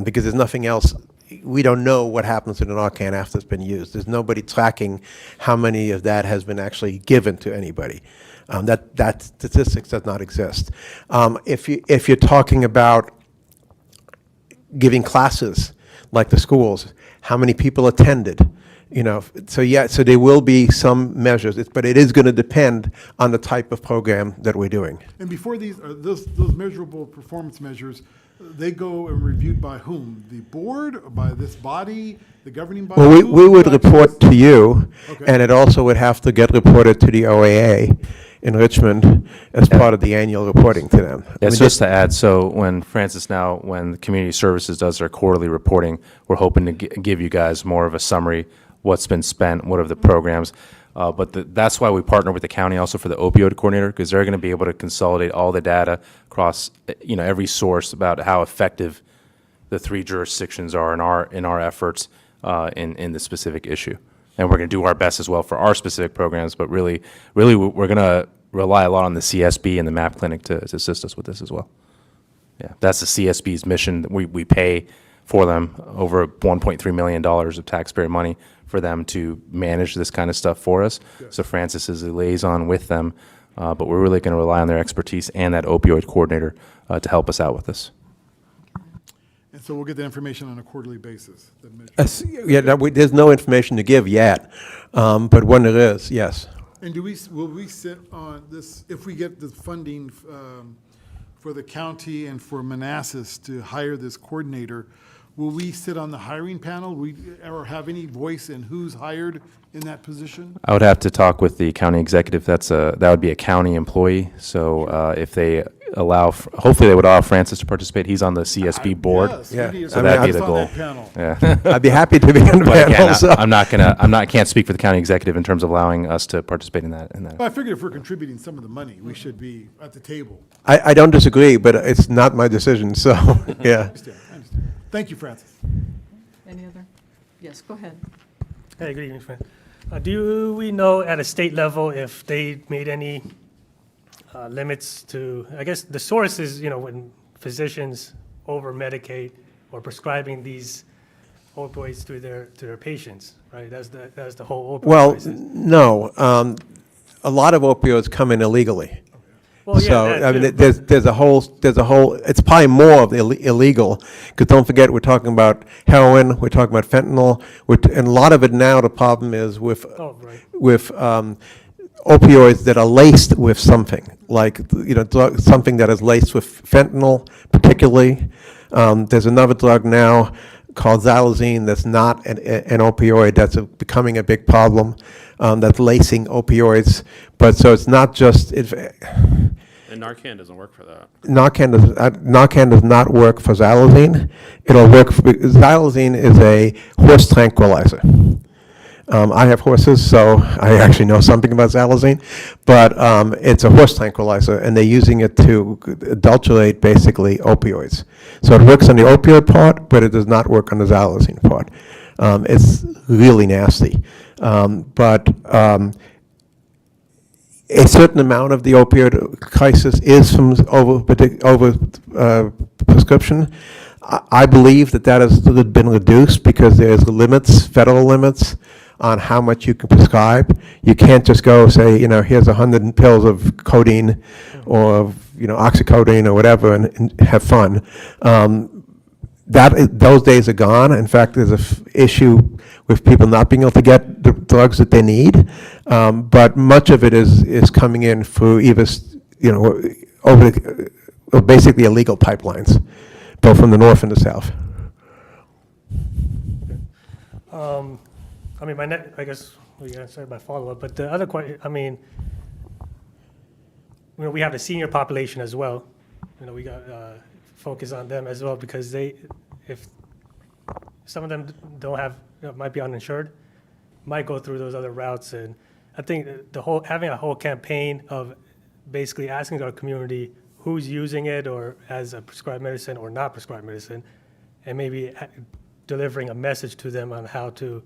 Because there's nothing else. We don't know what happens to the Narcan after it's been used. There's nobody tracking how many of that has been actually given to anybody. That statistics does not exist. If you're talking about giving classes like the schools, how many people attended, so there will be some measures, but it is going to depend on the type of program that we're doing. And before those measurable performance measures, they go and reviewed by whom? The board, or by this body, the governing body? Well, Who we would actually- report to you, Okay. and it also would have to get reported to the OAA in Richmond as part of the annual reporting to them. Yeah, so just to add, so when the Community Services does their quarterly reporting, we're hoping to give you guys more of a summary, what's been spent, what are the programs. But that's why we partner with the county also for the opioid coordinator, because they're going to be able to consolidate all the data across, every source about how effective the 3 jurisdictions are in our efforts in the specific issue. And we're going to do our best as well for our specific programs, but really, we're going to rely a lot on the CSB and the MAP clinic to assist us with this as well. Yeah, that's the CSB's mission. We pay for them over $1.3 million of taxpayer money for them to manage this kind of stuff for us. Yes. So Francis is a liaison with them, but we're really going to rely on their expertise and that opioid coordinator to help us out with this. And so we'll get the information on a quarterly basis. that measures. There's no information to give yet, but when there is, yes. And will we sit on this, if we get the funding for the county and for Manassas to hire this coordinator, will we sit on the hiring panel, or have any voice in who's hired in that position? I would have to talk with the county executive. That would be a county employee. So if they hopefully they would allow Francis to participate. He's on the CSB board. Yes, Yeah. we need So that'd be the on goal. that panel. Yeah. I'd be happy to be on the But panel. again, so- can't speak for the county executive in terms of allowing us to participate in that. Well, I figured if we're contributing some of the money, we should be at the table. I don't disagree, but it's not my decision, so, yeah. I understand. Thank you, Francis. Any other? Yes, go ahead. Hey, good evening, friend. Do we know at a state level if they made any limits to, I guess the source is, when physicians over-medicate or prescribing these opioids to their patients, right? That's the whole opioid Well, crisis. no, a lot of opioids come in illegally. Well, yeah, So, that I mean, too, there's a whole, it's probably more of the illegal, because don't forget, we're talking about heroin, we're talking about fentanyl, and a lot of it now, the problem is with, Oh, right. with opioids that are laced with something, like, something that is laced with fentanyl particularly. There's another drug now called xylazine that's not an opioid, that's becoming a big problem, that's lacing opioids. But so it's not just, And Narcan doesn't work for that. Narcan does not work for xylazine. It'll work for, xylazine is a horse tranquilizer. I have horses, so I actually know something about xylazine, but it's a horse tranquilizer, and they're using it to adulterate basically opioids. So it works on the opioid part, but it does not work on the xylazine part. It's really nasty. A certain amount of the opioid crisis is from over prescription. I believe that has been reduced because there's limits, federal limits, on how much you can prescribe. You can't just go say, here's 100 pills of codeine or, oxycodone or whatever and have fun. Those days are gone. In fact, there's an issue with people not being able to get the drugs that they need. But much of it is coming in through either, basically illegal pipelines, both from the north and the south. I mean, I guess we answered my follow-up, but the other question, I mean, we have the senior population as well. We got focus on them as well because if some of them don't have, might be uninsured, might go through those other routes. And I think having a whole campaign of basically asking our community who's using it or as a prescribed medicine or not prescribed medicine, and maybe delivering a message to them on how to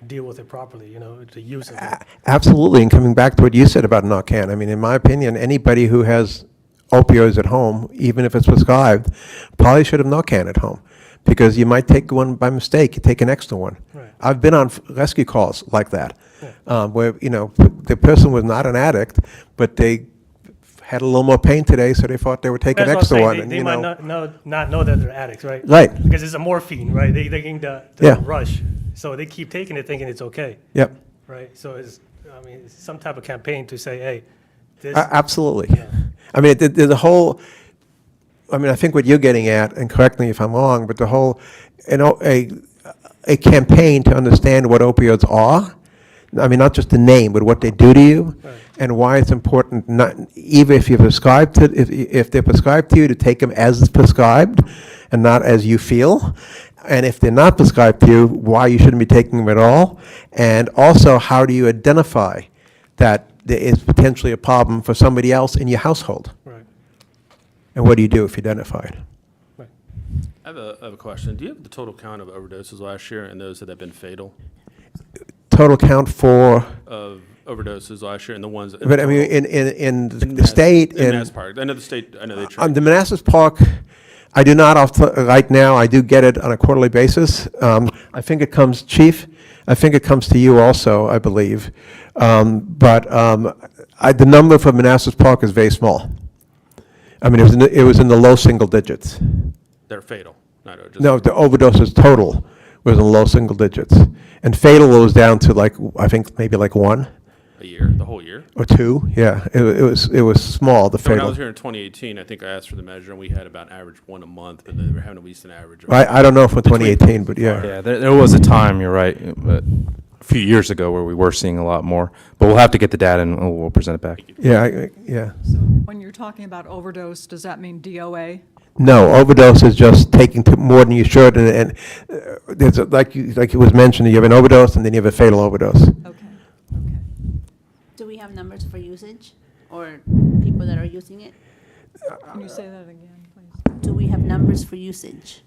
deal with it properly, the use of it. Absolutely, and coming back to what you said about Narcan, I mean, in my opinion, anybody who has opioids at home, even if it's prescribed, probably should have Narcan at home, because you might take one by mistake, you take an extra one. Right. I've been on rescue calls like that, where, the person was not an addict, but they had a little more pain today, so they thought they were taking That's extra what I'm one. saying. And, They might not know that they're addicts, right? Right. Because it's a morphine, right? They're getting the Yeah. rush, so they keep taking it thinking it's okay. Yep. Right, so it's some type of campaign to say, hey, this. Absolutely. Yeah. I mean, there's a whole, I think what you're getting at, and correct me if I'm wrong, but the whole, a campaign to understand what opioids are. I mean, not just the name, but what they do to you, Right. and why it's important, not, even if you're prescribed to, if they're prescribed to you, to take them as prescribed and not as you feel. And if they're not prescribed to you, why you shouldn't be taking them at all. And also, how do you identify that there is potentially a problem for somebody else in your household? Right, And what do you do if you identify it? right. I have a question. Do you have the total count of overdoses last year and those that have been fatal? Total count for, Of overdoses last year and the ones. but I mean, in the state, In in Manassas Park. I know the state, I know they track. the Manassas Park, I do not right now, I do get it on a quarterly basis. I think it comes, Chief, I think it comes to you also, I believe. But the number for Manassas Park is very small. I mean, it was in the low single digits. They're fatal, not just. No, the overdoses total was in low single digits. And fatal was down to I think maybe one A year, the whole year? or two. Yeah, it was small, the So when I fatal. was here in 2018, I think I asked for the measure, and we had about average one a month, and they were having at least an average. of- I don't know for between 2018, but yeah. Yeah, there was a time, you're right, but a few years ago where we were seeing a lot more. But we'll have to get the data and we'll present it back. Yeah, yeah. So when you're talking about overdose, does that mean DOA? No, overdose is just taking more than you should, and there's like it was mentioned, you have an overdose and then you have a fatal overdose. Okay, okay. Do we have numbers for usage or people that are using it? Can you say that again, please? Do we have numbers for usage?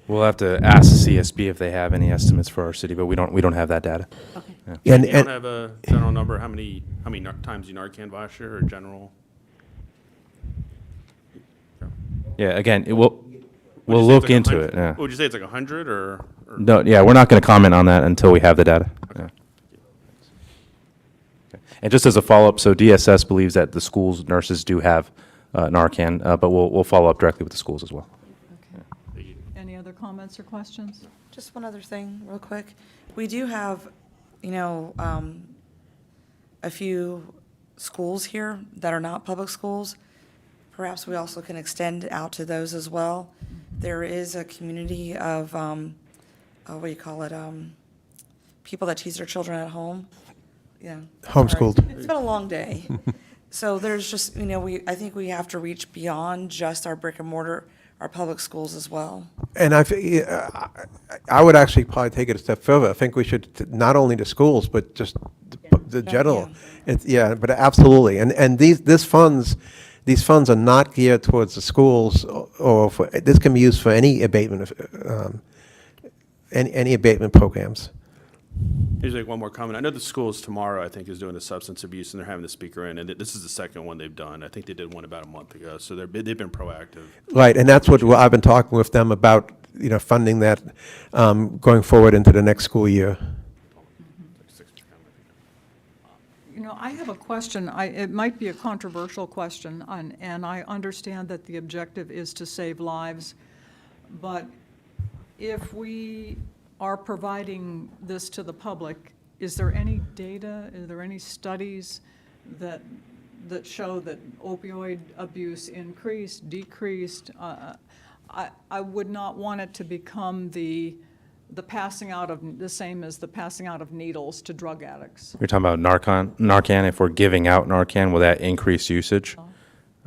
We'll have to ask the CSB if they have any estimates for our city, but we don't have that data. Okay. And, You don't have a general number, how many times you Narcan last year, or general? Yeah, again, we'll Would you say look it's like into 100 it, yeah. Would you say it's like 100, or? No, yeah, we're not going to comment on that until we have the data. Yeah. Okay. And just as a follow-up, so DSS believes that the schools' nurses do have Narcan, but we'll follow up directly with the schools as well. Okay. Any other comments or questions? Just one other thing, real quick. We do have, a few schools here that are not public schools. Perhaps we also can extend out to those as well. there is a community of, what do you call it, people that teach their children at home. Yeah. Homeschooled. Sorry. It's been a long day. So there's just, I think we have to reach beyond just our brick and mortar, our public schools as well. And I would actually probably take it a step further. I think we should, not only the schools, but just the general. Yeah, but absolutely. And these funds are not geared towards the schools, or this can be used for any abatement, any abatement programs. Here's like one more comment. I know the schools tomorrow, I think, is doing a substance abuse, and they're having the speaker in, and this is the second one they've done. I think they did one about a month ago, so they've been proactive. Right, and that's what I've been talking with them about, funding that going forward into the next school year. I have a question. It might be a controversial question, and I understand that the objective is to save lives, but if we are providing this to the public, is there any data, is there any studies that show that opioid abuse increased, decreased? I would not want it to become the passing out of, the same as the passing out of needles to drug addicts. You're talking about Narcan. If we're giving out Narcan, will that increase usage?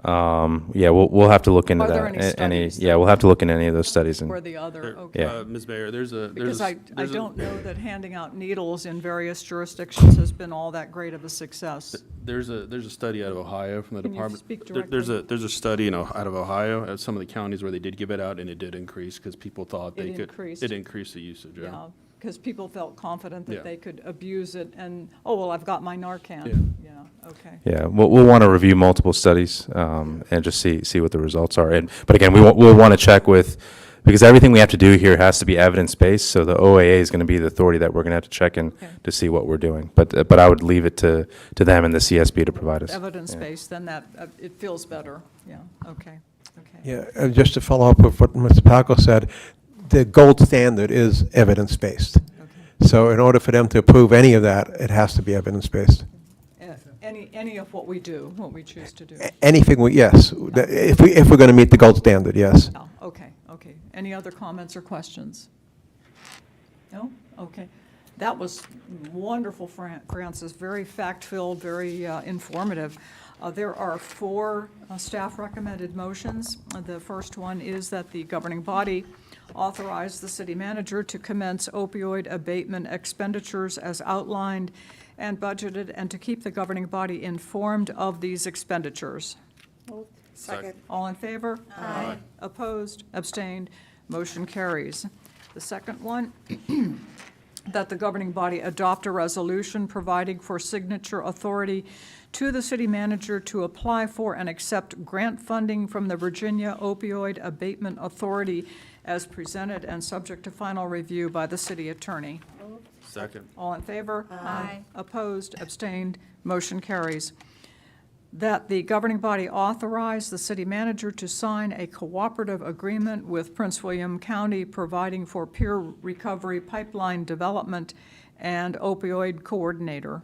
Yeah, we'll have to look into Are that. there any studies Yeah, we'll have to look into any of those studies. Or the other, There- okay. Yeah. Ms. Mayor, there's a. Because I don't know that handing out needles in various jurisdictions has been all that great of a success. There's a study out of Ohio from the Can you department. speak There's a study out of Ohio at some of the counties where they did give it out, and it did increase because people thought It they could. increased. It increased the usage. Yeah. Yeah, because people felt confident Yeah. that they could abuse it and, oh, well, I've got my Narcan. Yeah. Yeah, okay. Yeah, we'll want to review multiple studies and just see what the results are. But again, we'll want to check with, because everything we have to do here has to be evidence-based, so the OAA is going to be the authority that we're going to have to check in Okay. to see what we're doing. But I would leave it to them and the CSB to provide us. Evidence-based, then that, it feels better. Yeah, okay, okay. Yeah, just to follow up with what Mr. Palco said, the gold standard is evidence-based. Okay. So in order for them to approve any of that, it has to be evidence-based. Any of what we do, what we choose to do. Anything, yes, if we're going to meet the gold standard, yes. Oh, okay, okay. Any other comments or questions? No? Okay. That was wonderful, Francis, very fact-filled, very informative. There are 4 staff-recommended motions. The first one is that the governing body authorize the city manager to commence opioid abatement expenditures as outlined and budgeted, and to keep the governing body informed of these expenditures. Second. All in favor? Aye. Opposed? Abstained? Motion carries. The second one, that the governing body adopt a resolution providing for signature authority to the city manager to apply for and accept grant funding from the Virginia Opioid Abatement Authority as presented and subject to final review by the city attorney. Second. All in favor? Aye. Opposed? Abstained? Motion carries. That the governing body authorize the city manager to sign a cooperative agreement with Prince William County providing for peer recovery pipeline development and opioid coordinator.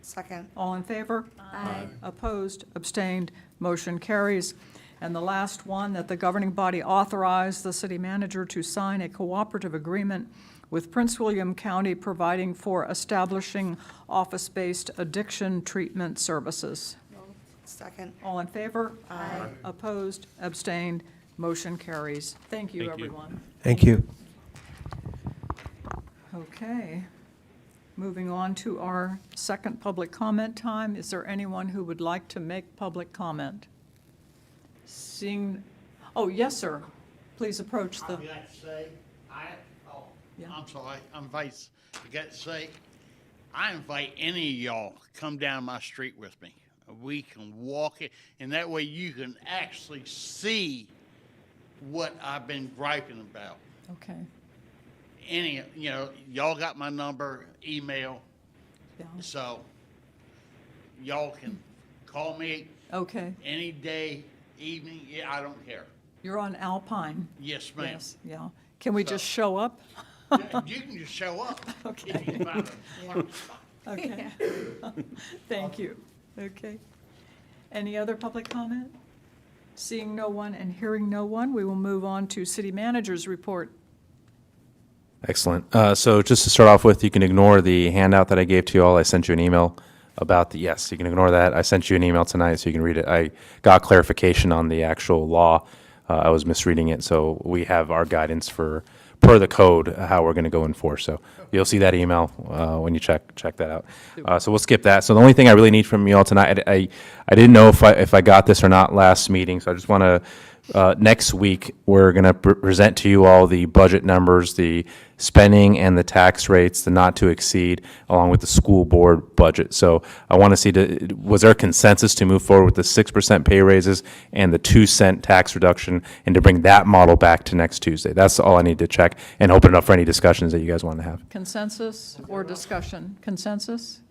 Second. All in favor? Aye. Opposed? Abstained? Motion carries. And the last one, that the governing body authorize the city manager to sign a cooperative agreement with Prince William County providing for establishing office-based addiction treatment services. Second. All in favor? Aye. Opposed? Abstained? Motion carries. Thank you, Thank you. everyone. Thank you. Okay. Moving on to our second public comment time. Is there anyone who would like to make public comment? Seeing, oh, yes, sir. Please approach the, I'd like to say, Yeah. I'm sorry, I'm Vice. I got to say, I invite any of y'all to come down my street with me. We can walk it, and that way you can actually see what I've been griping about. okay. Y'all got my number, email, Yeah. so y'all can call me Okay. any day, evening, yeah, I don't care. You're on Alpine. Yes, ma'am. Yes, yeah. Can we just show up? Yeah, you can just show up. Okay. If you find a parking spot. Okay. Thank you. Okay. Any other public comment? Seeing no one and hearing no one, we will move on to city manager's report. Excellent. So just to start off with, you can ignore the handout that I gave to you all. I sent you an email about the, yes, you can ignore that. I sent you an email tonight so you can read it. I got clarification on the actual law. I was misreading it, so we have our guidance for, per the code, how we're going to go enforce. So you'll see that email when you check that out. So we'll skip that. So the only thing I really need from you all tonight, I didn't know if I got this or not last meeting, so I just want to, next week, we're going to present to you all the budget numbers, the spending and the tax rates, the not to exceed, along with the school board budget. So I want to see, was there a consensus to move forward with the 6% pay raises and the 2-cent tax reduction, and to bring that model back to next Tuesday? That's all I need to check, and open it up for any discussions that you guys want to have. Consensus or discussion? Consensus?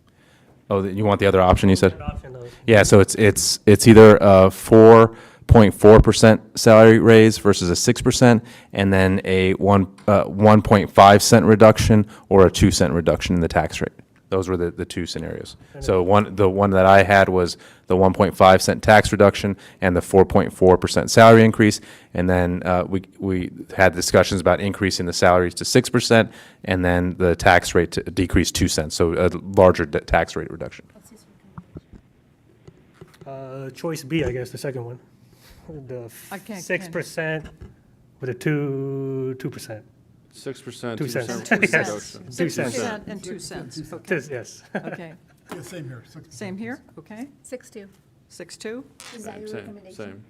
Oh, you want the other option, you said? Option though. Yeah, so it's either 4.4% salary raise versus a 6%, and then a 1.5 cent reduction or a 2 cent reduction in the tax rate. Those were the two scenarios. So the one that I had was the 1.5 cent tax reduction and the 4.4% salary increase, and then we had discussions about increasing the salaries to 6%, and then the tax rate to decrease 2 cents, so a larger tax rate reduction. Choice B, I guess, the second one. The I can't- 6% with a 2%. 6%, 2 cents. 2% Yes. reduction. 2 cents. 6% and 2 cents. Okay. Yes. Okay. Yeah, same here. Same here? Okay. 6-2. 6-2? Is that your Same, recommendation? same.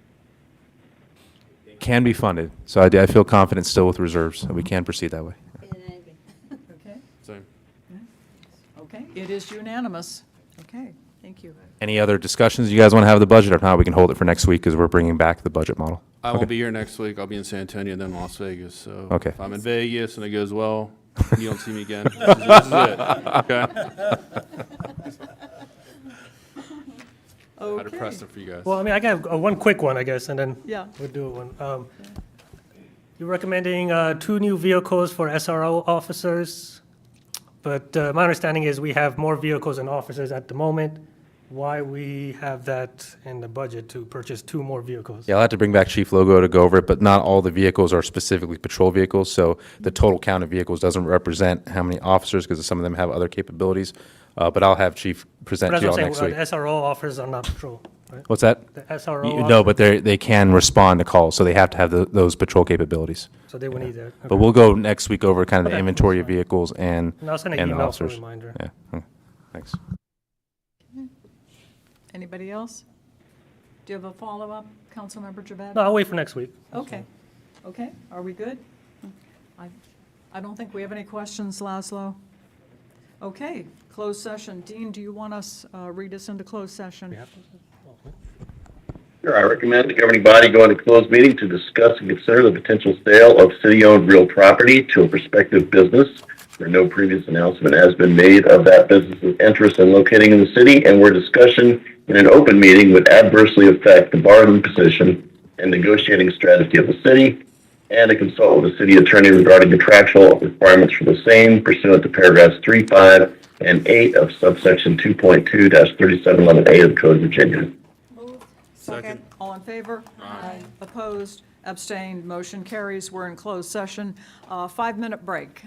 Can be funded, so I feel confident still with reserves, that we can proceed that way. And I agree. Okay. Same. Okay. It is unanimous. Okay. Thank you. Any other discussions you guys want to have of the budget? If not, we can hold it for next week, because we're bringing back the budget model. I Okay. won't be here next week. I'll be in San Antonio and then Las Vegas. So Okay. if I'm in Vegas and it goes well, you don't see me again. This is it. Okay. I had a Okay. precedent for you guys. Well, I mean, I got one quick one, I guess, and then Yeah. we'll do one. You're recommending 2 new vehicles for SRO officers, but my understanding is we have more vehicles than officers at the moment. Why we have that in the budget to purchase 2 more vehicles? Yeah, I'll have to bring back Chief Logo to go over it, but not all the vehicles are specifically patrol vehicles, so the total count of vehicles doesn't represent how many officers, because some of them have other capabilities. But I'll have Chief present But to you that's all what I'm next saying, week. the SRO officers are not patrol, right? What's that? The SRO. No, but they can respond to calls, so they have to have those patrol capabilities. So they would need that. But Okay. we'll go next week over kind of the Okay, inventory that's of fine. vehicles and And I'll send an and email for a officers. reminder. Yeah, thanks. Anybody else? Do you have a follow-up, Councilmember Javed? No, I'll wait for next week. Okay. Okay. Are we good? I don't think we have any questions, Laszlo. Okay. Closed session. Dean, do you want us, read us into closed session? We have to- Sure, I recommend the governing body go into closed meeting to discuss and consider the potential sale of city-owned real property to a prospective business where no previous announcement has been made of that business's interest in locating in the city, and where discussion in an open meeting would adversely affect the bargaining position and negotiating strategy of the city, and to consult with the city attorney regarding contractual requirements for the same pursuant to paragraphs 3, 5, and 8 of subsection 2.2-3711A of the Code of Virginia. Second. All in favor? Aye. Opposed? Abstained? Motion carries. We're in closed session. 5-minute break.